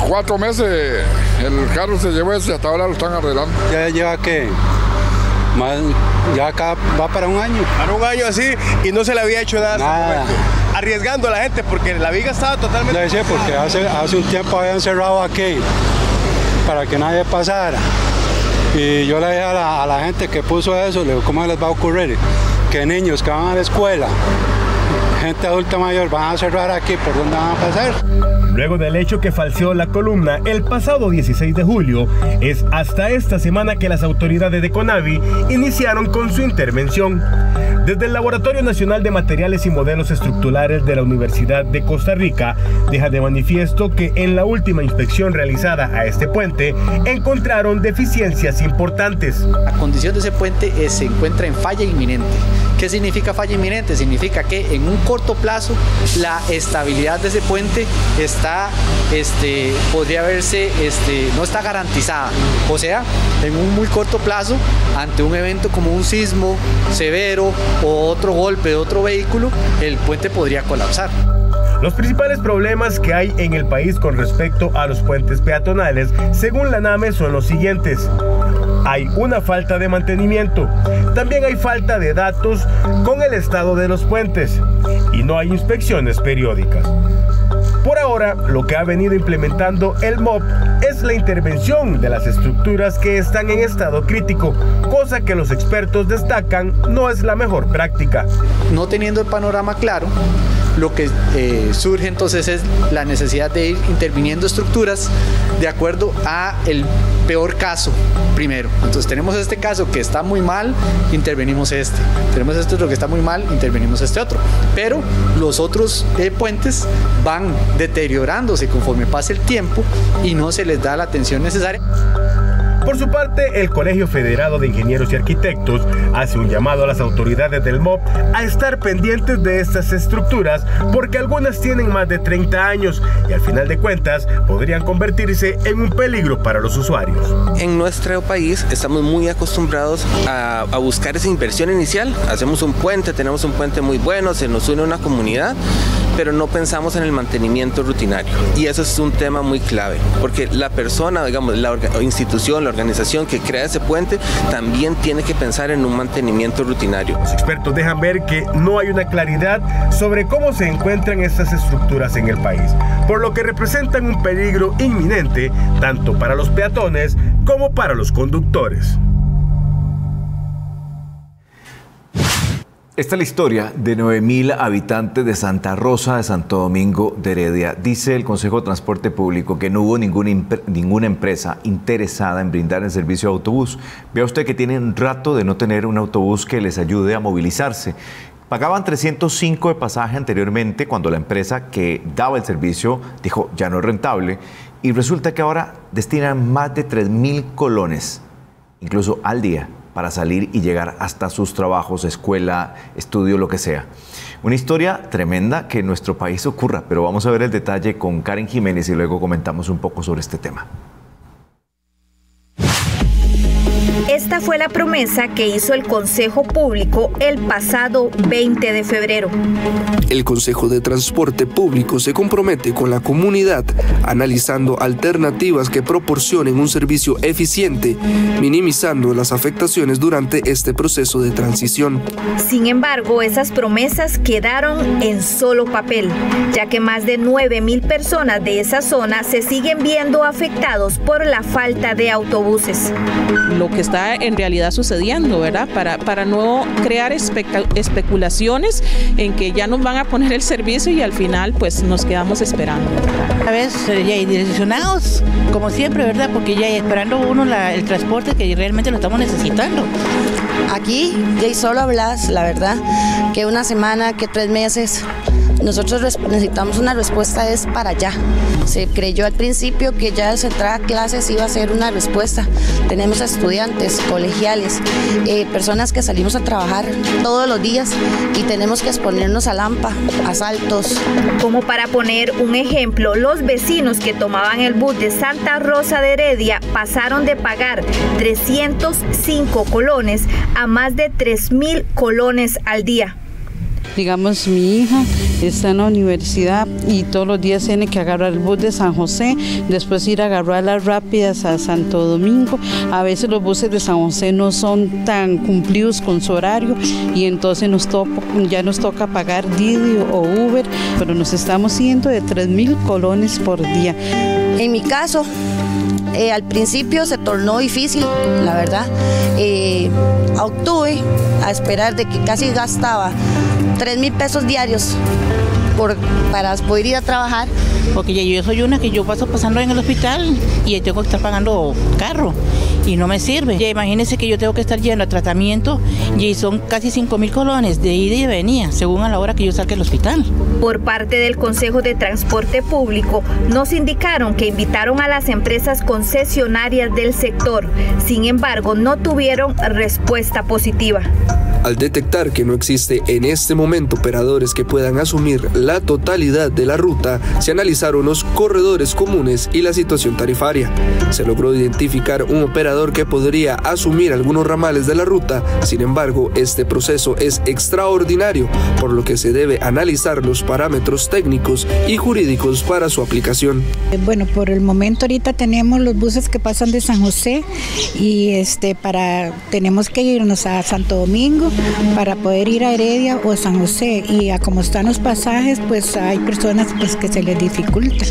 4 meses el carro se llevó ese y hasta ahora lo están arreglando. Ya lleva que ya acá va para un año. Para un año así y no se le había hecho nada. Arriesgando a la gente porque la viga estaba totalmente... Sí, porque hace un tiempo habían cerrado aquí para que nadie pasara. Y yo le dije a la gente que puso eso, le digo, ¿cómo les va a ocurrir? Que niños que van a la escuela, gente adulta mayor, van a cerrar aquí, ¿por dónde van a pasar? Luego del hecho que falseó la columna el pasado 16 de julio, es hasta esta semana que las autoridades de CONAVI iniciaron con su intervención. Desde el Laboratorio Nacional de Materiales y Modelos Estructurales de la Universidad de Costa Rica, deja de manifiesto que en la última inspección realizada a este puente, encontraron deficiencias importantes. La condición de ese puente se encuentra en falla inminente. ¿Qué significa falla inminente? Significa que en un corto plazo la estabilidad de ese puente podría verse, no está garantizada. O sea, en un muy corto plazo, ante un evento como un sismo severo o otro golpe de otro vehículo, el puente podría colapsar. Los principales problemas que hay en el país con respecto a los puentes peatonales, según la NAME, son los siguientes. Hay una falta de mantenimiento, también hay falta de datos con el estado de los puentes y no hay inspecciones periódicas. Por ahora, lo que ha venido implementando el MOP es la intervención de las estructuras que están en estado crítico, cosa que los expertos destacan no es la mejor práctica. No teniendo el panorama claro, lo que surge entonces es la necesidad de ir interviniendo estructuras de acuerdo a el peor caso primero. Entonces tenemos este caso que está muy mal, intervenimos este. Tenemos esto que está muy mal, intervenimos este otro. Pero los otros puentes van deteriorándose conforme pasa el tiempo y no se les da la atención necesaria. Por su parte, el Colegio Federado de Ingenieros y Arquitectos hace un llamado a las autoridades del MOP a estar pendientes de estas estructuras porque algunas tienen más de 30 años y al final de cuentas podrían convertirse en un peligro para los usuarios. En nuestro país estamos muy acostumbrados a buscar esa inversión inicial. Hacemos un puente, tenemos un puente muy bueno, se nos une una comunidad, pero no pensamos en el mantenimiento rutinario. Y eso es un tema muy clave, porque la persona, digamos, la institución, la organización que crea ese puente, también tiene que pensar en un mantenimiento rutinario. Los expertos dejan ver que no hay una claridad sobre cómo se encuentran estas estructuras en el país, por lo que representan un peligro inminente tanto para los peatones como para los conductores. Esta es la historia de 9.000 habitantes de Santa Rosa de Santo Domingo de Heredia. Dice el Consejo de Transporte Público que no hubo ninguna empresa interesada en brindar el servicio de autobús. Vea usted que tienen un rato de no tener un autobús que les ayude a movilizarse. Pagaban 305 de pasaje anteriormente cuando la empresa que daba el servicio dijo ya no es rentable. Y resulta que ahora destinan más de 3.000 colones, incluso al día, para salir y llegar hasta sus trabajos, escuela, estudio, lo que sea. Una historia tremenda que en nuestro país ocurra, pero vamos a ver el detalle con Karen Jiménez y luego comentamos un poco sobre este tema. Esta fue la promesa que hizo el Consejo Público el pasado 20 de febrero. El Consejo de Transporte Público se compromete con la comunidad analizando alternativas que proporcionen un servicio eficiente, minimizando las afectaciones durante este proceso de transición. Sin embargo, esas promesas quedaron en solo papel, ya que más de 9,000 personas de esa zona se siguen viendo afectados por la falta de autobuses. Lo que está en realidad sucediendo, ¿verdad? Para no crear especulaciones en que ya nos van a poner el servicio y al final pues nos quedamos esperando. A veces ya hay direccionados, como siempre, ¿verdad? Porque ya esperando uno el transporte que realmente lo estamos necesitando. Aquí ya solo hablas, la verdad, que una semana, que 3 meses. Nosotros necesitamos una respuesta es para allá. Se creyó al principio que ya al entrar a clases iba a ser una respuesta. Tenemos estudiantes, colegiales, personas que salimos a trabajar todos los días y tenemos que exponernos a Lampa, asaltos. Como para poner un ejemplo, los vecinos que tomaban el bus de Santa Rosa de Heredia pasaron de pagar 305 colones a más de 3,000 colones al día. Digamos, mi hija está en la universidad y todos los días tiene que agarrar el bus de San José, después ir a agarrar las rápidas a Santo Domingo. A veces los buses de San José no son tan cumplidos con su horario y entonces ya nos toca pagar Didi o Uber, pero nos estamos yendo de 3,000 colones por día. En mi caso, al principio se tornó difícil, la verdad. Obtuve a esperar de que casi gastaba 3,000 pesos diarios para poder ir a trabajar. Porque yo soy una que yo paso pasando en el hospital y tengo que estar pagando carro y no me sirve. Ya imagínense que yo tengo que estar yendo a tratamiento y son casi 5,000 colones de ida y venida, según a la hora que yo salga del hospital. Por parte del Consejo de Transporte Público, nos indicaron que invitaron a las empresas concesionarias del sector. Sin embargo, no tuvieron respuesta positiva. Al detectar que no existe en este momento operadores que puedan asumir la totalidad de la ruta, se analizaron los corredores comunes y la situación tarifaria. Se logró identificar un operador que podría asumir algunos ramales de la ruta, sin embargo, este proceso es extraordinario, por lo que se debe analizar los parámetros técnicos y jurídicos para su aplicación. Bueno, por el momento ahorita tenemos los buses que pasan de San José y tenemos que irnos a Santo Domingo para poder ir a Heredia o a San José, y a como están los pasajes pues hay personas pues que se les dificulta.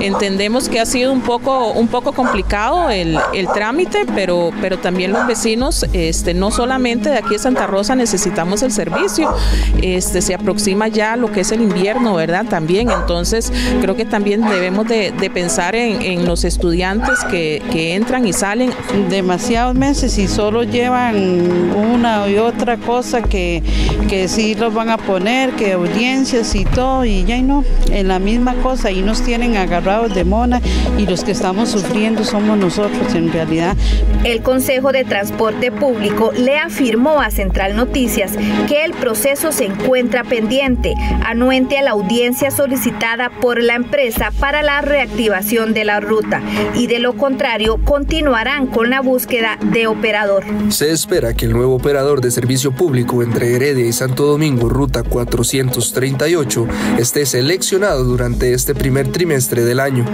Entendemos que ha sido un poco complicado el trámite, pero también los vecinos, no solamente de aquí de Santa Rosa necesitamos el servicio, se aproxima ya lo que es el invierno, ¿verdad? También, entonces creo que también debemos de pensar en los estudiantes que entran y salen. Demasiados meses y solo llevan una y otra cosa que sí los van a poner, que audiencias y todo, y ya no, en la misma cosa, y nos tienen agarrados de mona, y los que estamos sufriendo somos nosotros en realidad. El Consejo de Transporte Público le afirmó a Central Noticias que el proceso se encuentra pendiente, anuente a la audiencia solicitada por la empresa para la reactivación de la ruta, y de lo contrario continuarán con la búsqueda de operador. Se espera que el nuevo operador de servicio público entre Heredia y Santo Domingo, ruta 438, esté seleccionado durante este primer trimestre del año.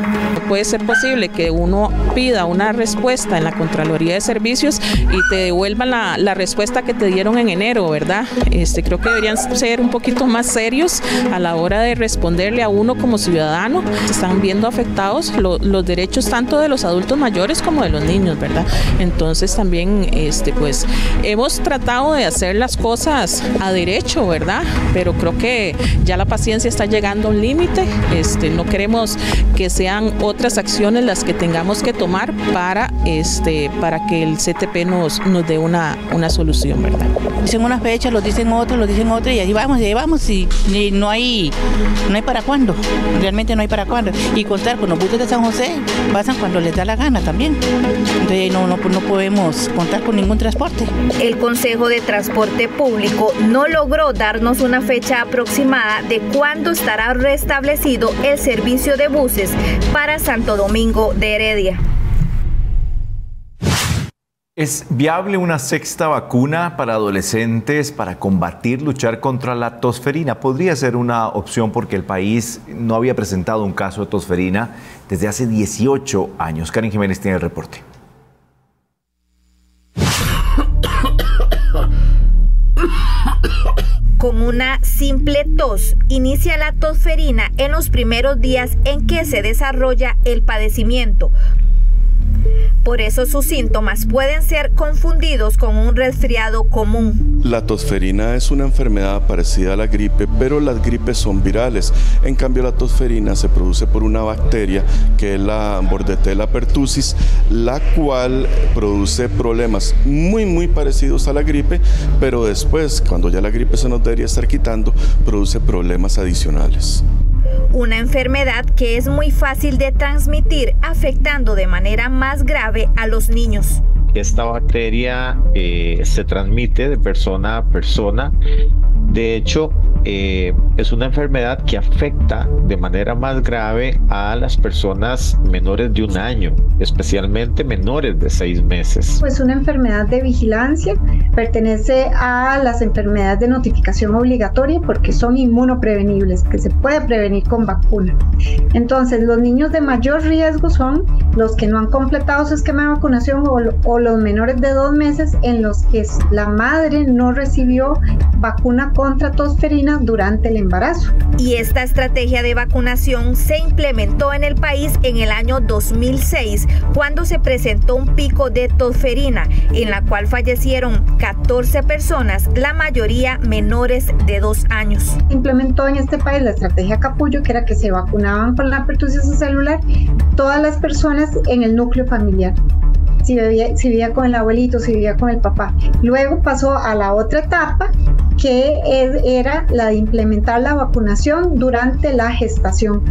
Puede ser posible que uno pida una respuesta en la Contraloría de Servicios y te devuelvan la respuesta que te dieron en enero, ¿verdad? Creo que deberían ser un poquito más serios a la hora de responderle a uno como ciudadano. Se están viendo afectados los derechos tanto de los adultos mayores como de los niños, ¿verdad? Entonces también pues hemos tratado de hacer las cosas a derecho, ¿verdad? Pero creo que ya la paciencia está llegando a un límite. No queremos que sean otras acciones las que tengamos que tomar para que el CTP nos dé una solución, ¿verdad? Dicen una fecha, lo dicen otro y ahí vamos y no hay para cuándo, realmente no hay para cuándo. Y contar con los buses de San José pasan cuando les da la gana también. Entonces no podemos contar con ningún transporte. El Consejo de Transporte Público no logró darnos una fecha aproximada de cuándo estará restablecido el servicio de buses para Santo Domingo de Heredia. ¿Es viable una sexta vacuna para adolescentes para luchar contra la tosferina? Podría ser una opción porque el país no había presentado un caso de tosferina desde hace 18 años. Karen Jiménez tiene el reporte. Con una simple tos, inicia la tosferina en los primeros días en que se desarrolla el padecimiento. Por eso sus síntomas pueden ser confundidos con un resfriado común. La tosferina es una enfermedad parecida a la gripe, pero las gripes son virales. En cambio, la tosferina se produce por una bacteria que es la Bordetella pertussis, la cual produce problemas muy parecidos a la gripe, pero después, cuando ya la gripe se nos debería estar quitando, produce problemas adicionales. Una enfermedad que es muy fácil de transmitir, afectando de manera más grave a los niños. Esta bacteria se transmite de persona a persona. De hecho, es una enfermedad que afecta de manera más grave a las personas menores de 1 año, especialmente menores de 6 meses. Pues una enfermedad de vigilancia, pertenece a las enfermedades de notificación obligatoria porque son inmunoprevenibles, que se puede prevenir con vacuna. Entonces, los niños de mayor riesgo son los que no han completado su esquema de vacunación o los menores de 2 meses en los que la madre no recibió vacuna contra tosferina durante el embarazo. Y esta estrategia de vacunación se implementó en el país en el año 2006, cuando se presentó un pico de tosferina, en la cual fallecieron 14 personas, la mayoría menores de 2 años. Se implementó en este país la estrategia Capullo, que era que se vacunaban con la pertussis celular todas las personas en el núcleo familiar. Si vivía con el abuelito, si vivía con el papá. Luego pasó a la otra etapa, que era la de implementar la vacunación durante la gestación,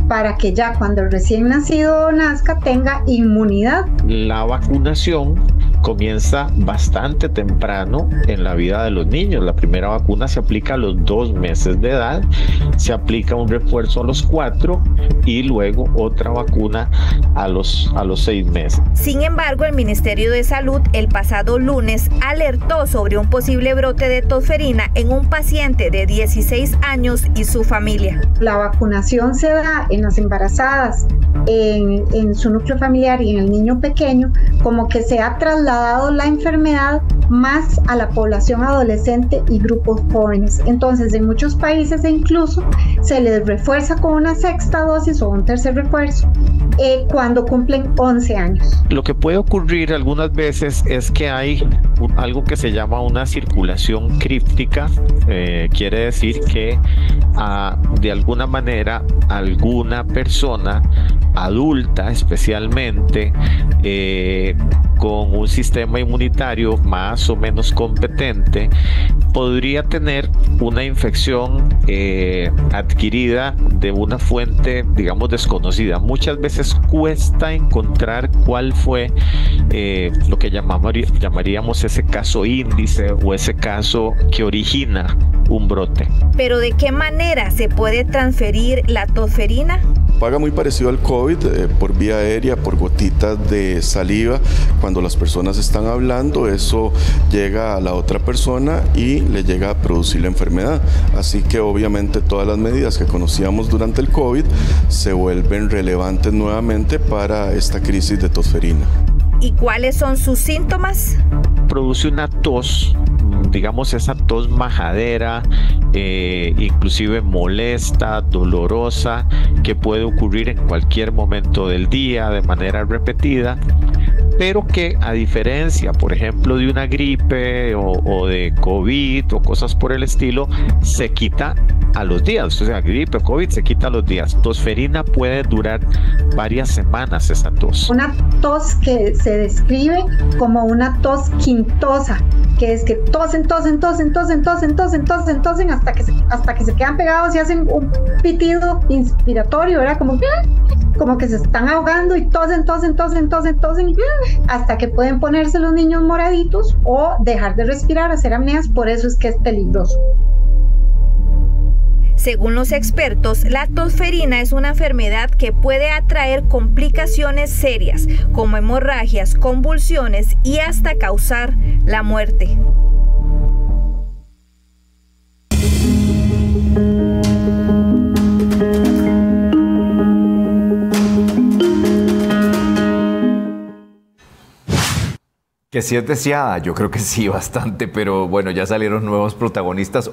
para que ya cuando el recién nacido nazca tenga inmunidad. La vacunación comienza bastante temprano en la vida de los niños. La primera vacuna se aplica a los 2 meses de edad, se aplica un refuerzo a los 4 y luego otra vacuna a los 6 meses. Sin embargo, el Ministerio de Salud el pasado lunes alertó sobre un posible brote de tosferina en un paciente de 16 años y su familia. La vacunación se da en las embarazadas, en su núcleo familiar y en el niño pequeño, como que se ha trasladado la enfermedad más a la población adolescente y grupos jóvenes. Entonces, en muchos países incluso se les refuerza con una sexta dosis o un tercer refuerzo cuando cumplen 11 años. Lo que puede ocurrir algunas veces es que hay algo que se llama una circulación críptica. Quiere decir que de alguna manera alguna persona adulta, especialmente con un sistema inmunitario más o menos competente, podría tener una infección adquirida de una fuente, digamos, desconocida. Muchas veces cuesta encontrar cuál fue lo que llamaríamos ese caso índice o ese caso que origina un brote. ¿Pero de qué manera se puede transferir la tosferina? Paga muy parecido al COVID, por vía aérea, por gotitas de saliva. Cuando las personas están hablando, eso llega a la otra persona y le llega a producir la enfermedad. Así que obviamente todas las medidas que conocíamos durante el COVID se vuelven relevantes nuevamente para esta crisis de tosferina. ¿Y cuáles son sus síntomas? Produce una tos, digamos esa tos majadera, inclusive molesta, dolorosa, que puede ocurrir en cualquier momento del día de manera repetida, pero que a diferencia, por ejemplo, de una gripe o de COVID o cosas por el estilo, se quita a los días. O sea, gripe o COVID se quita a los días. Tosferina puede durar varias semanas esa tos. Una tos que se describe como una tos quintosa, que es que tosen hasta que se quedan pegados y hacen un pitido inspiratorio, ¿verdad? Como que se están ahogando y tosen hasta que pueden ponerse los niños moraditos o dejar de respirar, hacer apneas. Por eso es que es peligroso. Según los expertos, la tosferina es una enfermedad que puede atraer complicaciones serias como hemorragias, convulsiones y hasta causar la muerte. Que sí es deseada, yo creo que sí, bastante, pero bueno, ya salieron nuevos protagonistas,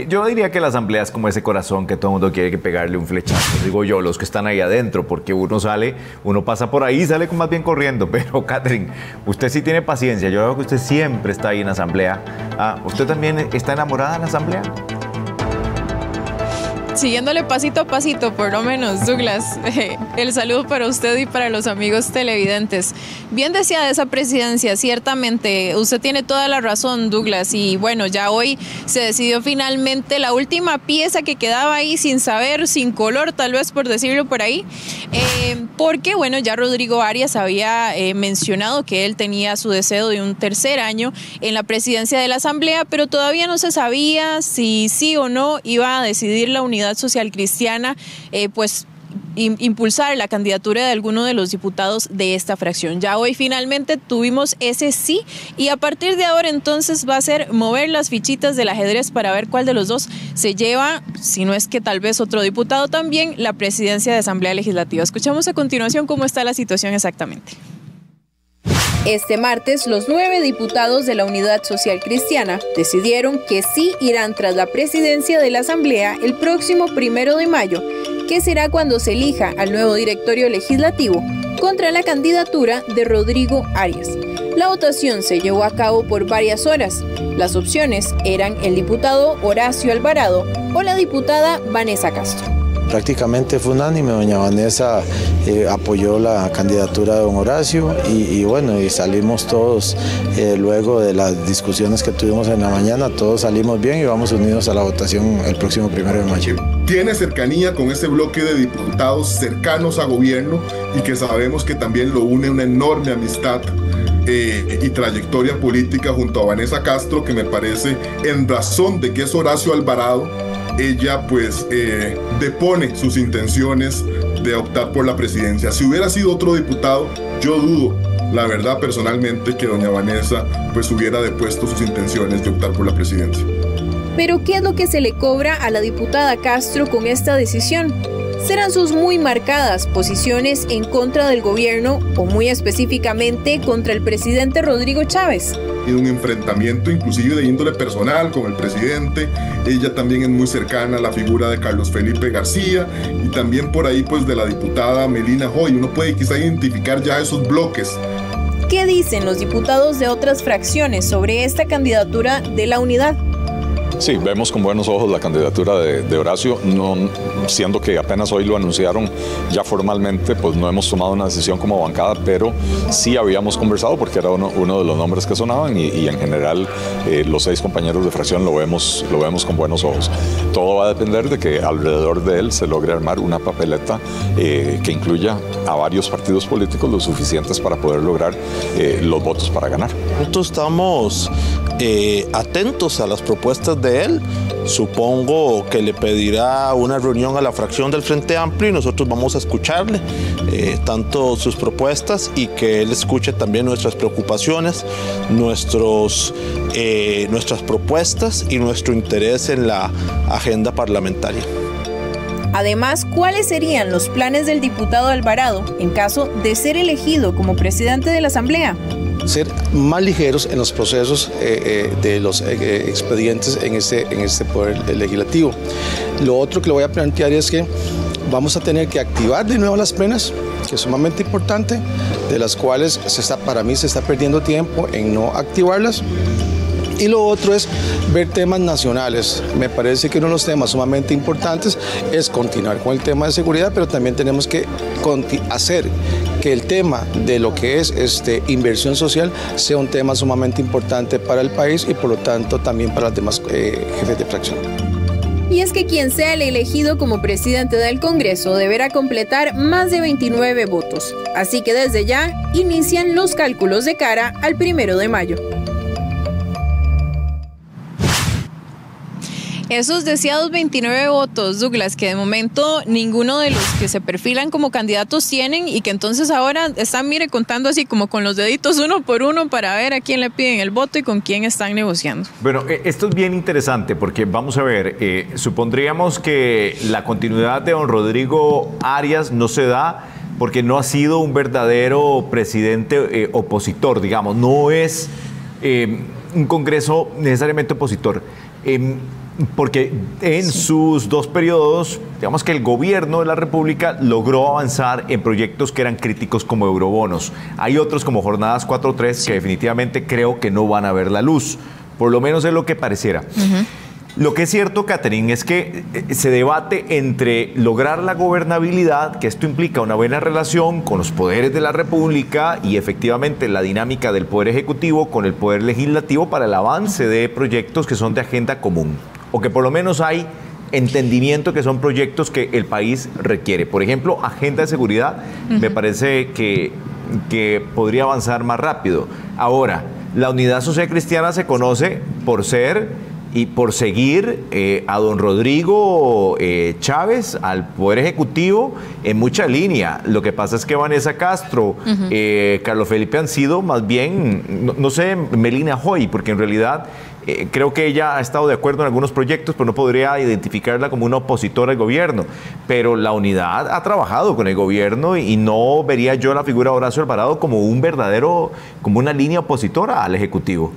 yo diría que la asamblea es como ese corazón que todo el mundo quiere que pegarle un flechazo, digo yo, los que están ahí adentro, porque uno pasa por ahí y sale más bien corriendo, pero Catherine, usted sí tiene paciencia, yo veo que usted siempre está ahí en la asamblea. ¿Usted también está enamorada de la asamblea? Siguiéndole pasito a pasito, por lo menos, Douglas, el saludo para usted y para los amigos televidentes. Bien deseada esa presidencia, ciertamente, usted tiene toda la razón, Douglas, y bueno, ya hoy se decidió finalmente la última pieza que quedaba ahí sin saber, sin color, tal vez por decirlo por ahí, porque bueno, ya Rodrigo Arias había mencionado que él tenía su deseo de un tercer año en la presidencia de la Asamblea, pero todavía no se sabía si sí o no iba a decidir la Unidad Social Cristiana, impulsar la candidatura de alguno de los diputados de esta fracción. Ya hoy finalmente tuvimos ese sí, y a partir de ahora entonces va a ser mover las fichitas del ajedrez para ver cuál de los dos se lleva, si no es que tal vez otro diputado también, la presidencia de Asamblea Legislativa. Escuchamos a continuación cómo está la situación exactamente. Este martes, los 9 diputados de la Unidad Social Cristiana decidieron que sí irán tras la presidencia de la Asamblea el próximo 1 de mayo, que será cuando se elija al nuevo directorio legislativo contra la candidatura de Rodrigo Arias. La votación se llevó a cabo por varias horas. Las opciones eran el diputado Horacio Alvarado o la diputada Vanessa Castro. Prácticamente fue unánime, doña Vanessa apoyó la candidatura de don Horacio y bueno, y salimos todos, luego de las discusiones que tuvimos en la mañana, todos salimos bien y vamos unidos a la votación el próximo 1 de mayo. Tiene cercanía con ese bloque de diputados cercanos a gobierno y que sabemos que también lo une una enorme amistad y trayectoria política junto a Vanessa Castro, que me parece, en razón de que es Horacio Alvarado, ella pues depone sus intenciones de optar por la presidencia. Si hubiera sido otro diputado, yo dudo, la verdad, personalmente, que doña Vanessa pues hubiera depuesto sus intenciones de optar por la presidencia. Pero ¿qué es lo que se le cobra a la diputada Castro con esta decisión? ¿Serán sus muy marcadas posiciones en contra del gobierno o muy específicamente contra el presidente Rodrigo Chávez? Un enfrentamiento inclusive de índole personal con el presidente. Ella también es muy cercana a la figura de Carlos Felipe García y también por ahí pues de la diputada Melina Hoy. Uno puede quizá identificar ya esos bloques. ¿Qué dicen los diputados de otras fracciones sobre esta candidatura de la Unidad? Sí, vemos con buenos ojos la candidatura de Horacio, no, siendo que apenas hoy lo anunciaron ya formalmente, pues no hemos tomado una decisión como bancada, pero sí habíamos conversado porque era uno de los nombres que sonaban y en general los 6 compañeros de fracción lo vemos con buenos ojos. Todo va a depender de que alrededor de él se logre armar una papeleta que incluya a varios partidos políticos lo suficientes para poder lograr los votos para ganar. Nosotros estamos atentos a las propuestas de él. Supongo que le pedirá una reunión a la fracción del Frente Amplio y nosotros vamos a escucharle tanto sus propuestas y que él escuche también nuestras preocupaciones, nuestras propuestas y nuestro interés en la agenda parlamentaria. Además, ¿cuáles serían los planes del diputado Alvarado en caso de ser elegido como presidente de la Asamblea? Ser más ligeros en los procesos de los expedientes en este poder legislativo. Lo otro que le voy a plantear es que vamos a tener que activar de nuevo las penas, que es sumamente importante, de las cuales para mí se está perdiendo tiempo en no activarlas. Y lo otro es ver temas nacionales. Me parece que uno de los temas sumamente importantes es continuar con el tema de seguridad, pero también tenemos que hacer que el tema de lo que es inversión social sea un tema sumamente importante para el país y por lo tanto también para los demás jefes de fracción. Y es que quien sea el elegido como presidente del Congreso deberá completar más de 29 votos. Así que desde ya inician los cálculos de cara al 1 de mayo. Esos deseados 29 votos, Douglas, que de momento ninguno de los que se perfilan como candidatos tienen y que entonces ahora están, mire, contando así como con los deditos uno por uno para ver a quién le piden el voto y con quién están negociando. Bueno, esto es bien interesante porque vamos a ver, supondríamos que la continuidad de don Rodrigo Arias no se da porque no ha sido un verdadero presidente opositor, digamos, no es un Congreso necesariamente opositor. Porque en sus 2 periodos, digamos que el gobierno de la República logró avanzar en proyectos que eran críticos como eurobonos. Hay otros como Jornadas 4.3 que definitivamente creo que no van a ver la luz, por lo menos es lo que pareciera. Lo que es cierto, Catherine, es que se debate entre lograr la gobernabilidad, que esto implica una buena relación con los poderes de la República y efectivamente la dinámica del Poder Ejecutivo con el Poder Legislativo para el avance de proyectos que son de agenda común, o que por lo menos hay entendimiento que son proyectos que el país requiere. Por ejemplo, agenda de seguridad, me parece que podría avanzar más rápido. Ahora, la Unidad Social Cristiana se conoce por ser y por seguir a don Rodrigo Chávez al Poder Ejecutivo en mucha línea. Lo que pasa es que Vanessa Castro, Carlos Felipe han sido más bien, no sé, Melina Hoy, porque en realidad creo que ella ha estado de acuerdo en algunos proyectos, pero no podría identificarla como una opositora al gobierno. Pero la unidad ha trabajado con el gobierno y no vería yo la figura de Horacio Alvarado como un verdadero, como una línea opositora al Ejecutivo.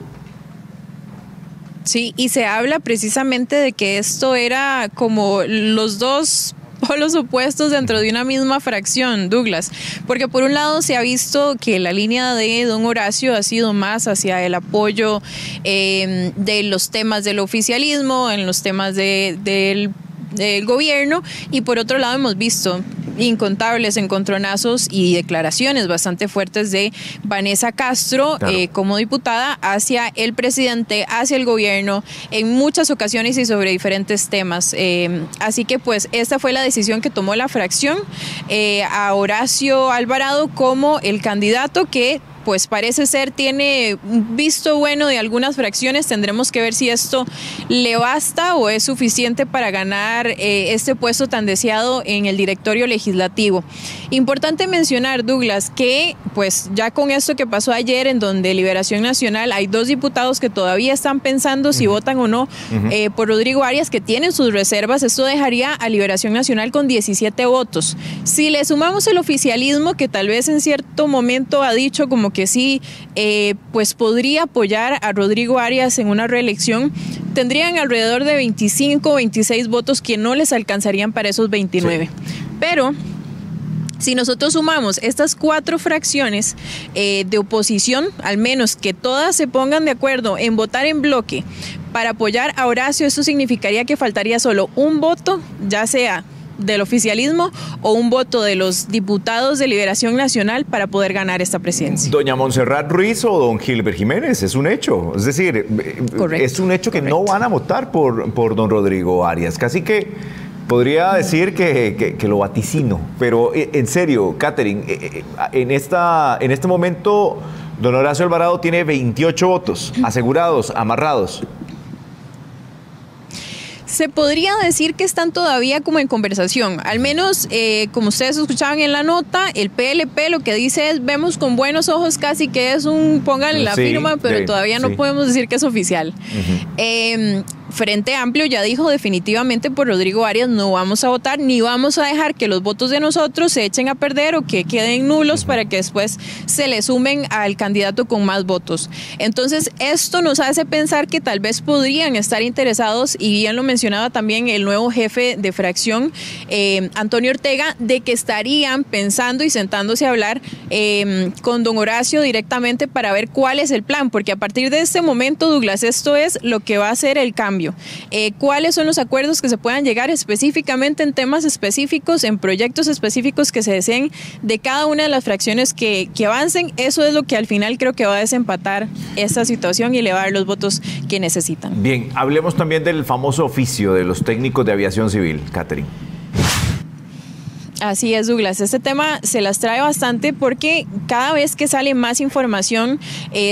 Sí, y se habla precisamente de que esto era como los 2 polos opuestos dentro de una misma fracción, Douglas, porque por un lado se ha visto que la línea de don Horacio ha sido más hacia el apoyo de los temas del oficialismo, en los temas del gobierno, y por otro lado hemos visto incontables encontronazos y declaraciones bastante fuertes de Vanessa Castro, claro, como diputada hacia el presidente, hacia el gobierno en muchas ocasiones y sobre diferentes temas. Así que pues esta fue la decisión que tomó la fracción, a Horacio Alvarado como el candidato que pues parece ser tiene un visto bueno de algunas fracciones. Tendremos que ver si esto le basta o es suficiente para ganar este puesto tan deseado en el directorio legislativo. Importante mencionar, Douglas, que pues ya con esto que pasó ayer en donde Liberación Nacional hay 2 diputados que todavía están pensando si votan o no por Rodrigo Arias, que tienen sus reservas. Esto dejaría a Liberación Nacional con 17 votos. Si le sumamos el oficialismo, que tal vez en cierto momento ha dicho como que sí, pues podría apoyar a Rodrigo Arias en una reelección, tendrían alrededor de 25 o 26 votos que no les alcanzarían para esos 29. Sí. Pero si nosotros sumamos estas 4 fracciones de oposición, al menos que todas se pongan de acuerdo en votar en bloque para apoyar a Horacio, eso significaría que faltaría solo un voto, ya sea del oficialismo o un voto de los diputados de Liberación Nacional para poder ganar esta presidencia. Doña Montserrat Ruiz o don Gilbert Jiménez, es un hecho. Es decir, correcto, es un hecho que no van a votar por don Rodrigo Arias. Casi que podría decir que lo vaticino. Pero en serio, Catherine, en este momento don Horacio Alvarado tiene 28 votos asegurados, amarrados. Se podría decir que están todavía como en conversación, al menos como ustedes escuchaban en la nota, el PLP lo que dice es, vemos con buenos ojos casi que es un, pónganle la firma, pero todavía no podemos decir que es oficial. Frente Amplio ya dijo definitivamente por Rodrigo Arias no vamos a votar ni vamos a dejar que los votos de nosotros se echen a perder o que queden nulos para que después se le sumen al candidato con más votos. Entonces esto nos hace pensar que tal vez podrían estar interesados, y bien lo mencionaba también el nuevo jefe de fracción, Antonio Ortega, de que estarían pensando y sentándose a hablar con don Horacio directamente para ver cuál es el plan, porque a partir de este momento, Douglas, esto es lo que va a ser el cambio. ¿Cuáles son los acuerdos que se puedan llegar específicamente en temas específicos, en proyectos específicos que se deseen de cada una de las fracciones que avancen? Eso es lo que al final creo que va a desempatar esta situación y le va a dar los votos que necesitan. Bien, hablemos también del famoso oficio de los técnicos de aviación civil, Catherine. Así es, Douglas. Este tema se las trae bastante porque cada vez que sale más información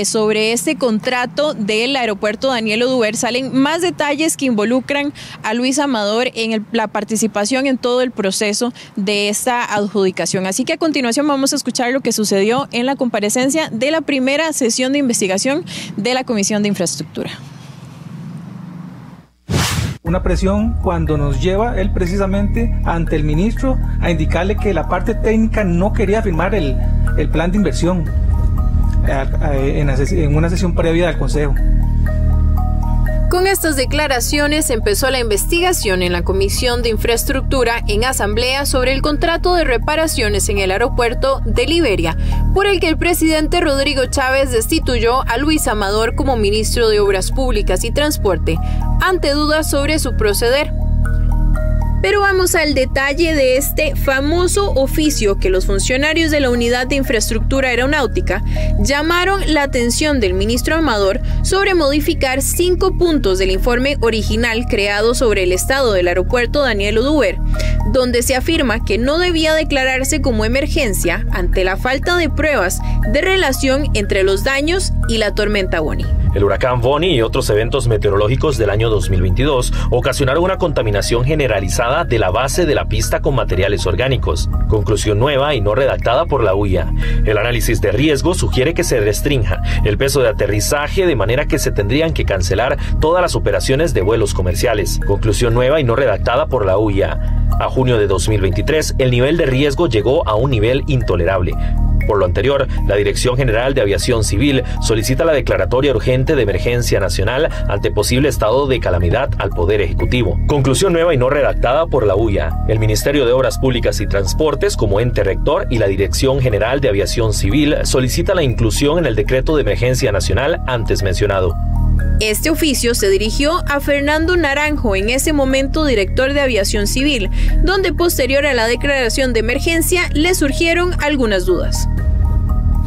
sobre este contrato del aeropuerto Daniel Oduber, salen más detalles que involucran a Luis Amador en la participación en todo el proceso de esta adjudicación. Así que a continuación vamos a escuchar lo que sucedió en la comparecencia de la primera sesión de investigación de la Comisión de Infraestructura. Una presión cuando nos lleva él precisamente ante el ministro a indicarle que la parte técnica no quería firmar el plan de inversión en una sesión previa del Consejo. Con estas declaraciones empezó la investigación en la Comisión de Infraestructura en asamblea sobre el contrato de reparaciones en el aeropuerto de Liberia, por el que el presidente Rodrigo Chávez destituyó a Luis Amador como ministro de Obras Públicas y Transporte, ante dudas sobre su proceder. Pero vamos al detalle de este famoso oficio que los funcionarios de la Unidad de Infraestructura Aeronáutica llamaron la atención del ministro Amador sobre modificar 5 puntos del informe original creado sobre el estado del aeropuerto Daniel Oduber, donde se afirma que no debía declararse como emergencia ante la falta de pruebas de relación entre los daños y la tormenta Bonnie. El huracán Bonnie y otros eventos meteorológicos del año 2022 ocasionaron una contaminación generalizada de la base de la pista con materiales orgánicos. Conclusión nueva y no redactada por la UIA. El análisis de riesgo sugiere que se restrinja el peso de aterrizaje de manera que se tendrían que cancelar todas las operaciones de vuelos comerciales. Conclusión nueva y no redactada por la UIA. A junio de 2023, el nivel de riesgo llegó a un nivel intolerable. Por lo anterior, la Dirección General de Aviación Civil solicita la declaratoria urgente de emergencia nacional ante posible estado de calamidad al Poder Ejecutivo. Conclusión nueva y no redactada por la UIA. El Ministerio de Obras Públicas y Transportes, como ente rector, y la Dirección General de Aviación Civil solicitan la inclusión en el decreto de emergencia nacional antes mencionado. Este oficio se dirigió a Fernando Naranjo, en ese momento director de Aviación Civil, donde posterior a la declaración de emergencia le surgieron algunas dudas.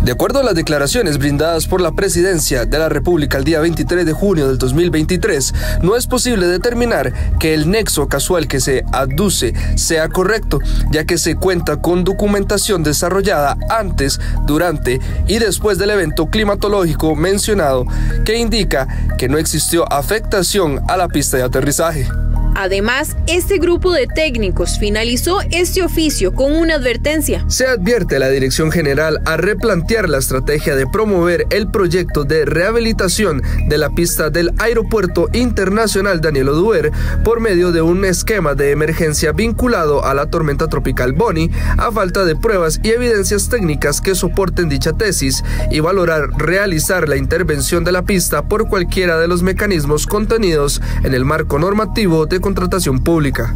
De acuerdo a las declaraciones brindadas por la Presidencia de la República el día 23 de junio del 2023, no es posible determinar que el nexo casual que se aduce sea correcto, ya que se cuenta con documentación desarrollada antes, durante y después del evento climatológico mencionado, que indica que no existió afectación a la pista de aterrizaje. Además, este grupo de técnicos finalizó este oficio con una advertencia. Se advierte a la Dirección General a replantear la estrategia de promover el proyecto de rehabilitación de la pista del Aeropuerto Internacional Daniel Oduber por medio de un esquema de emergencia vinculado a la tormenta tropical Bonnie, a falta de pruebas y evidencias técnicas que soporten dicha tesis, y valorar realizar la intervención de la pista por cualquiera de los mecanismos contenidos en el marco normativo de contratación pública.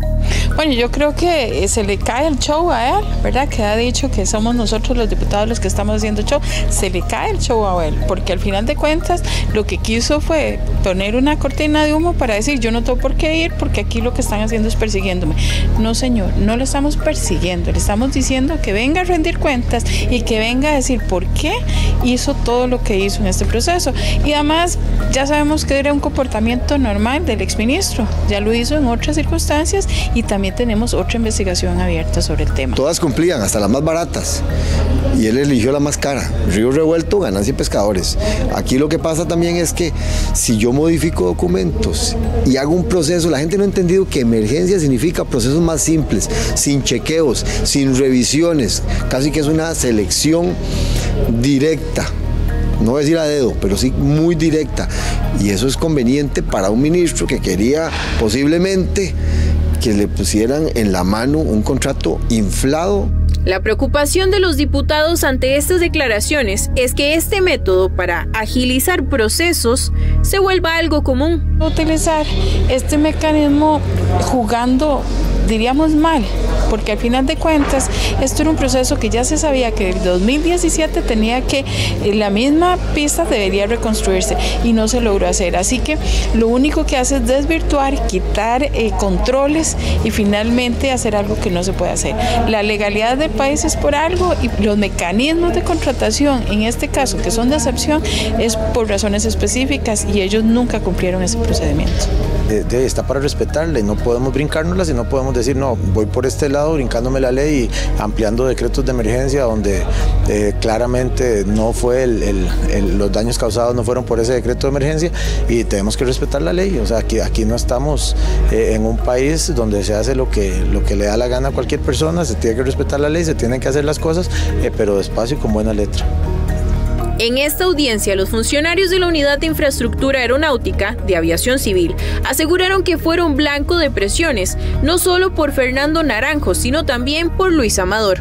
Bueno, yo creo que se le cae el show a él, ¿verdad? Que ha dicho que somos nosotros los diputados los que estamos haciendo show. Se le cae el show a él, porque al final de cuentas lo que quiso fue poner una cortina de humo para decir yo no tengo por qué ir porque aquí lo que están haciendo es persiguiéndome. No, señor, no lo estamos persiguiendo, le estamos diciendo que venga a rendir cuentas y que venga a decir por qué hizo todo lo que hizo en este proceso. Y además ya sabemos que era un comportamiento normal del exministro, ya lo hizo en otras circunstancias y también tenemos otra investigación abierta sobre el tema. Todas cumplían, hasta las más baratas, y él eligió la más cara. Río revuelto, ganancia y pescadores. Aquí lo que pasa también es que si yo modifico documentos y hago un proceso, la gente no ha entendido que emergencia significa procesos más simples, sin chequeos, sin revisiones, casi que es una selección directa. No voy a decir a dedo, pero sí muy directa. Y eso es conveniente para un ministro que quería posiblemente que le pusieran en la mano un contrato inflado. La preocupación de los diputados ante estas declaraciones es que este método para agilizar procesos se vuelva algo común. Utilizar este mecanismo jugando, diríamos mal, porque al final de cuentas esto era un proceso que ya se sabía que en 2017 tenía que, la misma pista debería reconstruirse y no se logró hacer, así que lo único que hace es desvirtuar, quitar controles y finalmente hacer algo que no se puede hacer. La legalidad del país es por algo y los mecanismos de contratación, en este caso que son de excepción, es por razones específicas y ellos nunca cumplieron ese procedimiento. Está para respetarle, no podemos brincárnoslas y no podemos decir, no, voy por este lado, brincándome la ley y ampliando decretos de emergencia donde claramente no fue los daños causados no fueron por ese decreto de emergencia, y tenemos que respetar la ley. O sea, aquí no estamos en un país donde se hace lo que le da la gana a cualquier persona. Se tiene que respetar la ley, se tienen que hacer las cosas, pero despacio y con buena letra. En esta audiencia, los funcionarios de la Unidad de Infraestructura Aeronáutica de Aviación Civil aseguraron que fueron blanco de presiones, no solo por Fernando Naranjo, sino también por Luis Amador.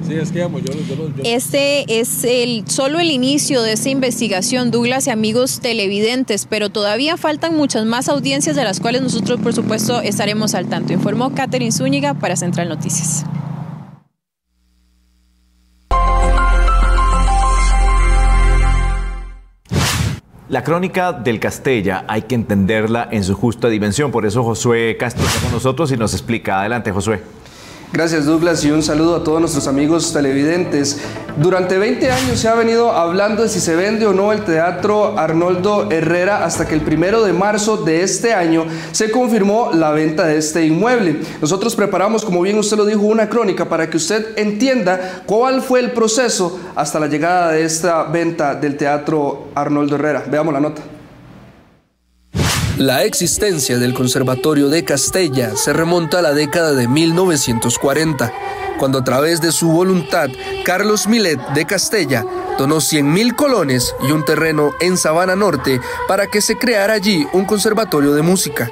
Sí, es que Este es solo el inicio de esta investigación, Douglas y amigos televidentes, pero todavía faltan muchas más audiencias de las cuales nosotros, por supuesto, estaremos al tanto. Informó Catherine Zúñiga para Central Noticias. La crónica del Castella hay que entenderla en su justa dimensión. Por eso Josué Castro está con nosotros y nos explica. Adelante, Josué. Gracias, Douglas, y un saludo a todos nuestros amigos televidentes. Durante 20 años se ha venido hablando de si se vende o no el Teatro Arnoldo Herrera, hasta que el 1 de marzo de este año se confirmó la venta de este inmueble. Nosotros preparamos, como bien usted lo dijo, una crónica para que usted entienda cuál fue el proceso hasta la llegada de esta venta del Teatro Arnoldo Herrera. Veamos la nota. La existencia del Conservatorio de Castella se remonta a la década de 1940, cuando a través de su voluntad, Carlos Millet de Castella donó 100.000 colones y un terreno en Sabana Norte para que se creara allí un conservatorio de música.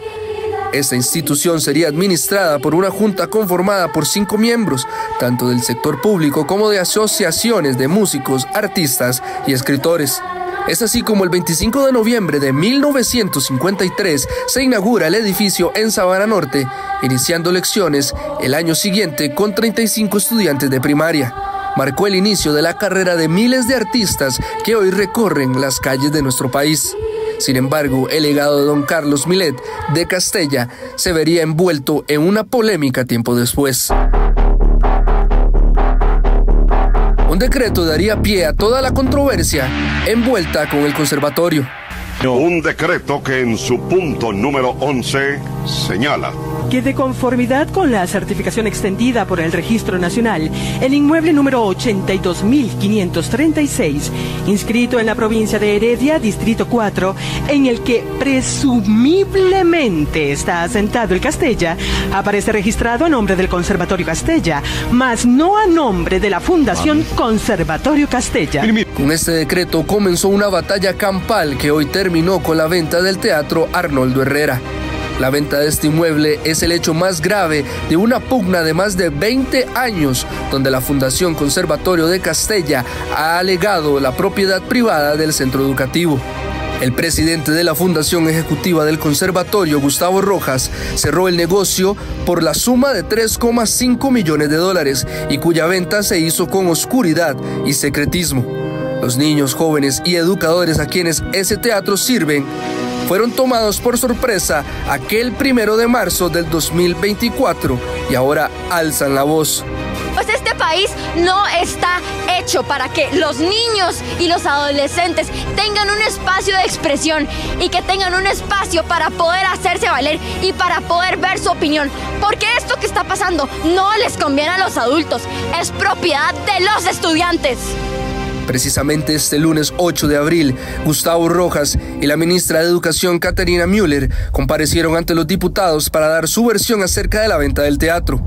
Esta institución sería administrada por una junta conformada por 5 miembros, tanto del sector público como de asociaciones de músicos, artistas y escritores. Es así como el 25 de noviembre de 1953 se inaugura el edificio en Sabana Norte, iniciando lecciones el año siguiente con 35 estudiantes de primaria. Marcó el inicio de la carrera de miles de artistas que hoy recorren las calles de nuestro país. Sin embargo, el legado de don Carlos Millet de Castella se vería envuelto en una polémica tiempo después. Un decreto daría pie a toda la controversia envuelta con el conservatorio. Un decreto que en su punto número 11 señala que de conformidad con la certificación extendida por el Registro Nacional, el inmueble número 82.536, inscrito en la provincia de Heredia, Distrito 4, en el que presumiblemente está asentado el Castella, aparece registrado a nombre del Conservatorio Castella, mas no a nombre de la Fundación Conservatorio Castella. Con este decreto comenzó una batalla campal que hoy terminó con la venta del Teatro Arnoldo Herrera. La venta de este inmueble es el hecho más grave de una pugna de más de 20 años, donde la Fundación Conservatorio de Castella ha alegado la propiedad privada del centro educativo. El presidente de la Fundación Ejecutiva del Conservatorio, Gustavo Rojas, cerró el negocio por la suma de $3,5 millones y cuya venta se hizo con oscuridad y secretismo. Los niños, jóvenes y educadores a quienes ese teatro sirven fueron tomados por sorpresa aquel 1 de marzo del 2024 y ahora alzan la voz. Pues este país no está hecho para que los niños y los adolescentes tengan un espacio de expresión y que tengan un espacio para poder hacerse valer y para poder ver su opinión. Porque esto que está pasando no les conviene a los adultos, es propiedad de los estudiantes. Precisamente este lunes 8 de abril, Gustavo Rojas y la ministra de Educación, Caterina Müller, comparecieron ante los diputados para dar su versión acerca de la venta del teatro.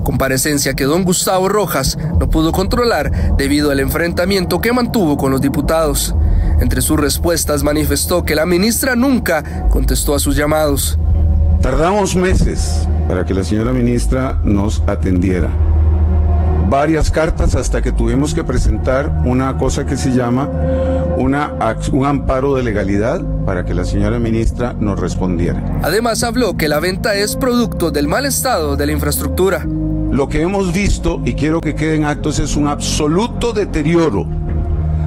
Comparecencia que don Gustavo Rojas no pudo controlar debido al enfrentamiento que mantuvo con los diputados. Entre sus respuestas manifestó que la ministra nunca contestó a sus llamados. Tardamos meses para que la señora ministra nos atendiera. Varias cartas hasta que tuvimos que presentar una cosa que se llama un amparo de legalidad para que la señora ministra nos respondiera. Además habló que la venta es producto del mal estado de la infraestructura. Lo que hemos visto, y quiero que quede en actos, es un absoluto deterioro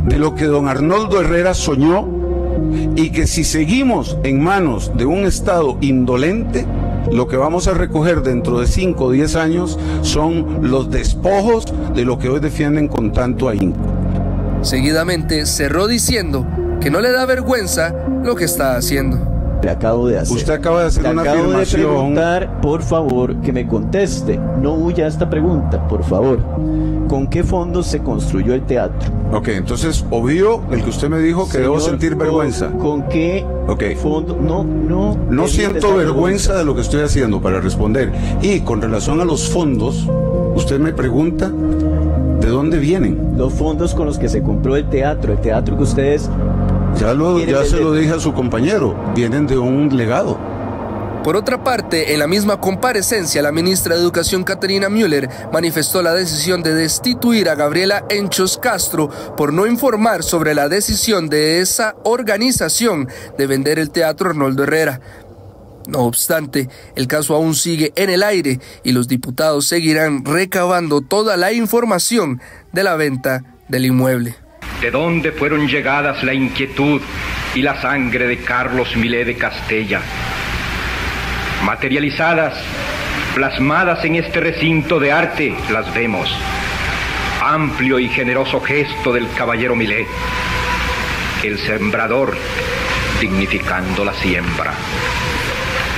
de lo que don Arnoldo Herrera soñó, y que si seguimos en manos de un Estado indolente, lo que vamos a recoger dentro de 5 o 10 años son los despojos de lo que hoy defienden con tanto ahínco. Seguidamente cerró diciendo que no le da vergüenza lo que está haciendo. Le acabo de hacer. Usted acaba de hacer una afirmación. Acabo de preguntar, por favor, que me conteste. No huya a esta pregunta, por favor. ¿Con qué fondos se construyó el teatro? Ok, entonces, obvio, el que usted me dijo que debo sentir vergüenza. ¿Con qué fondo? No siento vergüenza de lo que estoy haciendo para responder. Y con relación a los fondos, usted me pregunta, ¿de dónde vienen? Los fondos con los que se compró el teatro que ustedes... Ya se lo dije a su compañero, vienen de un legado. Por otra parte, en la misma comparecencia, la ministra de Educación, Caterina Müller, manifestó la decisión de destituir a Gabriela Henchos Castro por no informar sobre la decisión de esa organización de vender el Teatro Arnoldo Herrera. No obstante, el caso aún sigue en el aire y los diputados seguirán recabando toda la información de la venta del inmueble. ¿De dónde fueron llegadas la inquietud y la sangre de Carlos Millet de Castella? Materializadas, plasmadas en este recinto de arte, las vemos. Amplio y generoso gesto del caballero Millet, el sembrador dignificando la siembra.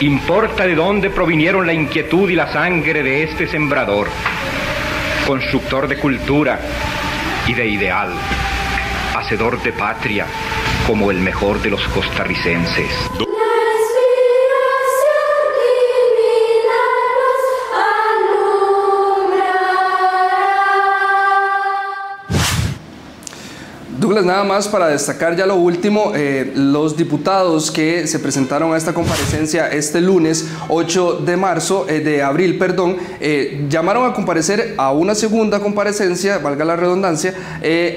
Importa de dónde provinieron la inquietud y la sangre de este sembrador, constructor de cultura y de ideal, hacedor de patria como el mejor de los costarricenses. Douglas, nada más para destacar ya lo último, los diputados que se presentaron a esta comparecencia este lunes 8 de abril, llamaron a comparecer a una segunda comparecencia, valga la redundancia,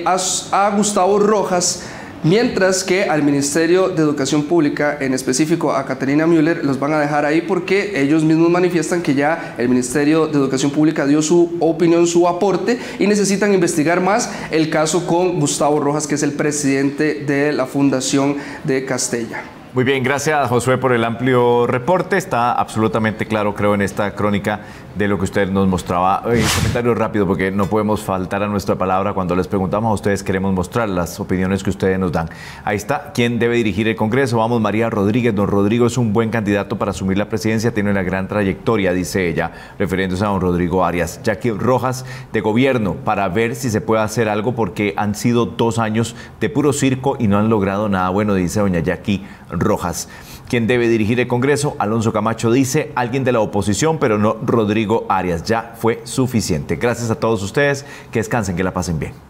a Gustavo Rojas, mientras que al Ministerio de Educación Pública, en específico a Caterina Müller, los van a dejar ahí porque ellos mismos manifiestan que ya el Ministerio de Educación Pública dio su opinión, su aporte, y necesitan investigar más el caso con Gustavo Rojas, que es el presidente de la Fundación de Castella. Muy bien, gracias Josué por el amplio reporte. Está absolutamente claro, creo, en esta crónica de lo que usted nos mostraba. Comentario rápido, porque no podemos faltar a nuestra palabra. Cuando les preguntamos a ustedes, queremos mostrar las opiniones que ustedes nos dan. Ahí está, ¿quién debe dirigir el Congreso? Vamos, María Rodríguez. Don Rodrigo es un buen candidato para asumir la presidencia, tiene una gran trayectoria, dice ella, refiriéndose a don Rodrigo Arias. Jackie Rojas, de gobierno, para ver si se puede hacer algo, porque han sido 2 años de puro circo y no han logrado nada bueno, dice doña Jackie Rojas. ¿Quién debe dirigir el Congreso? Alonso Camacho dice, alguien de la oposición, pero no Rodrigo Arias. Ya fue suficiente. Gracias a todos ustedes, que descansen, que la pasen bien.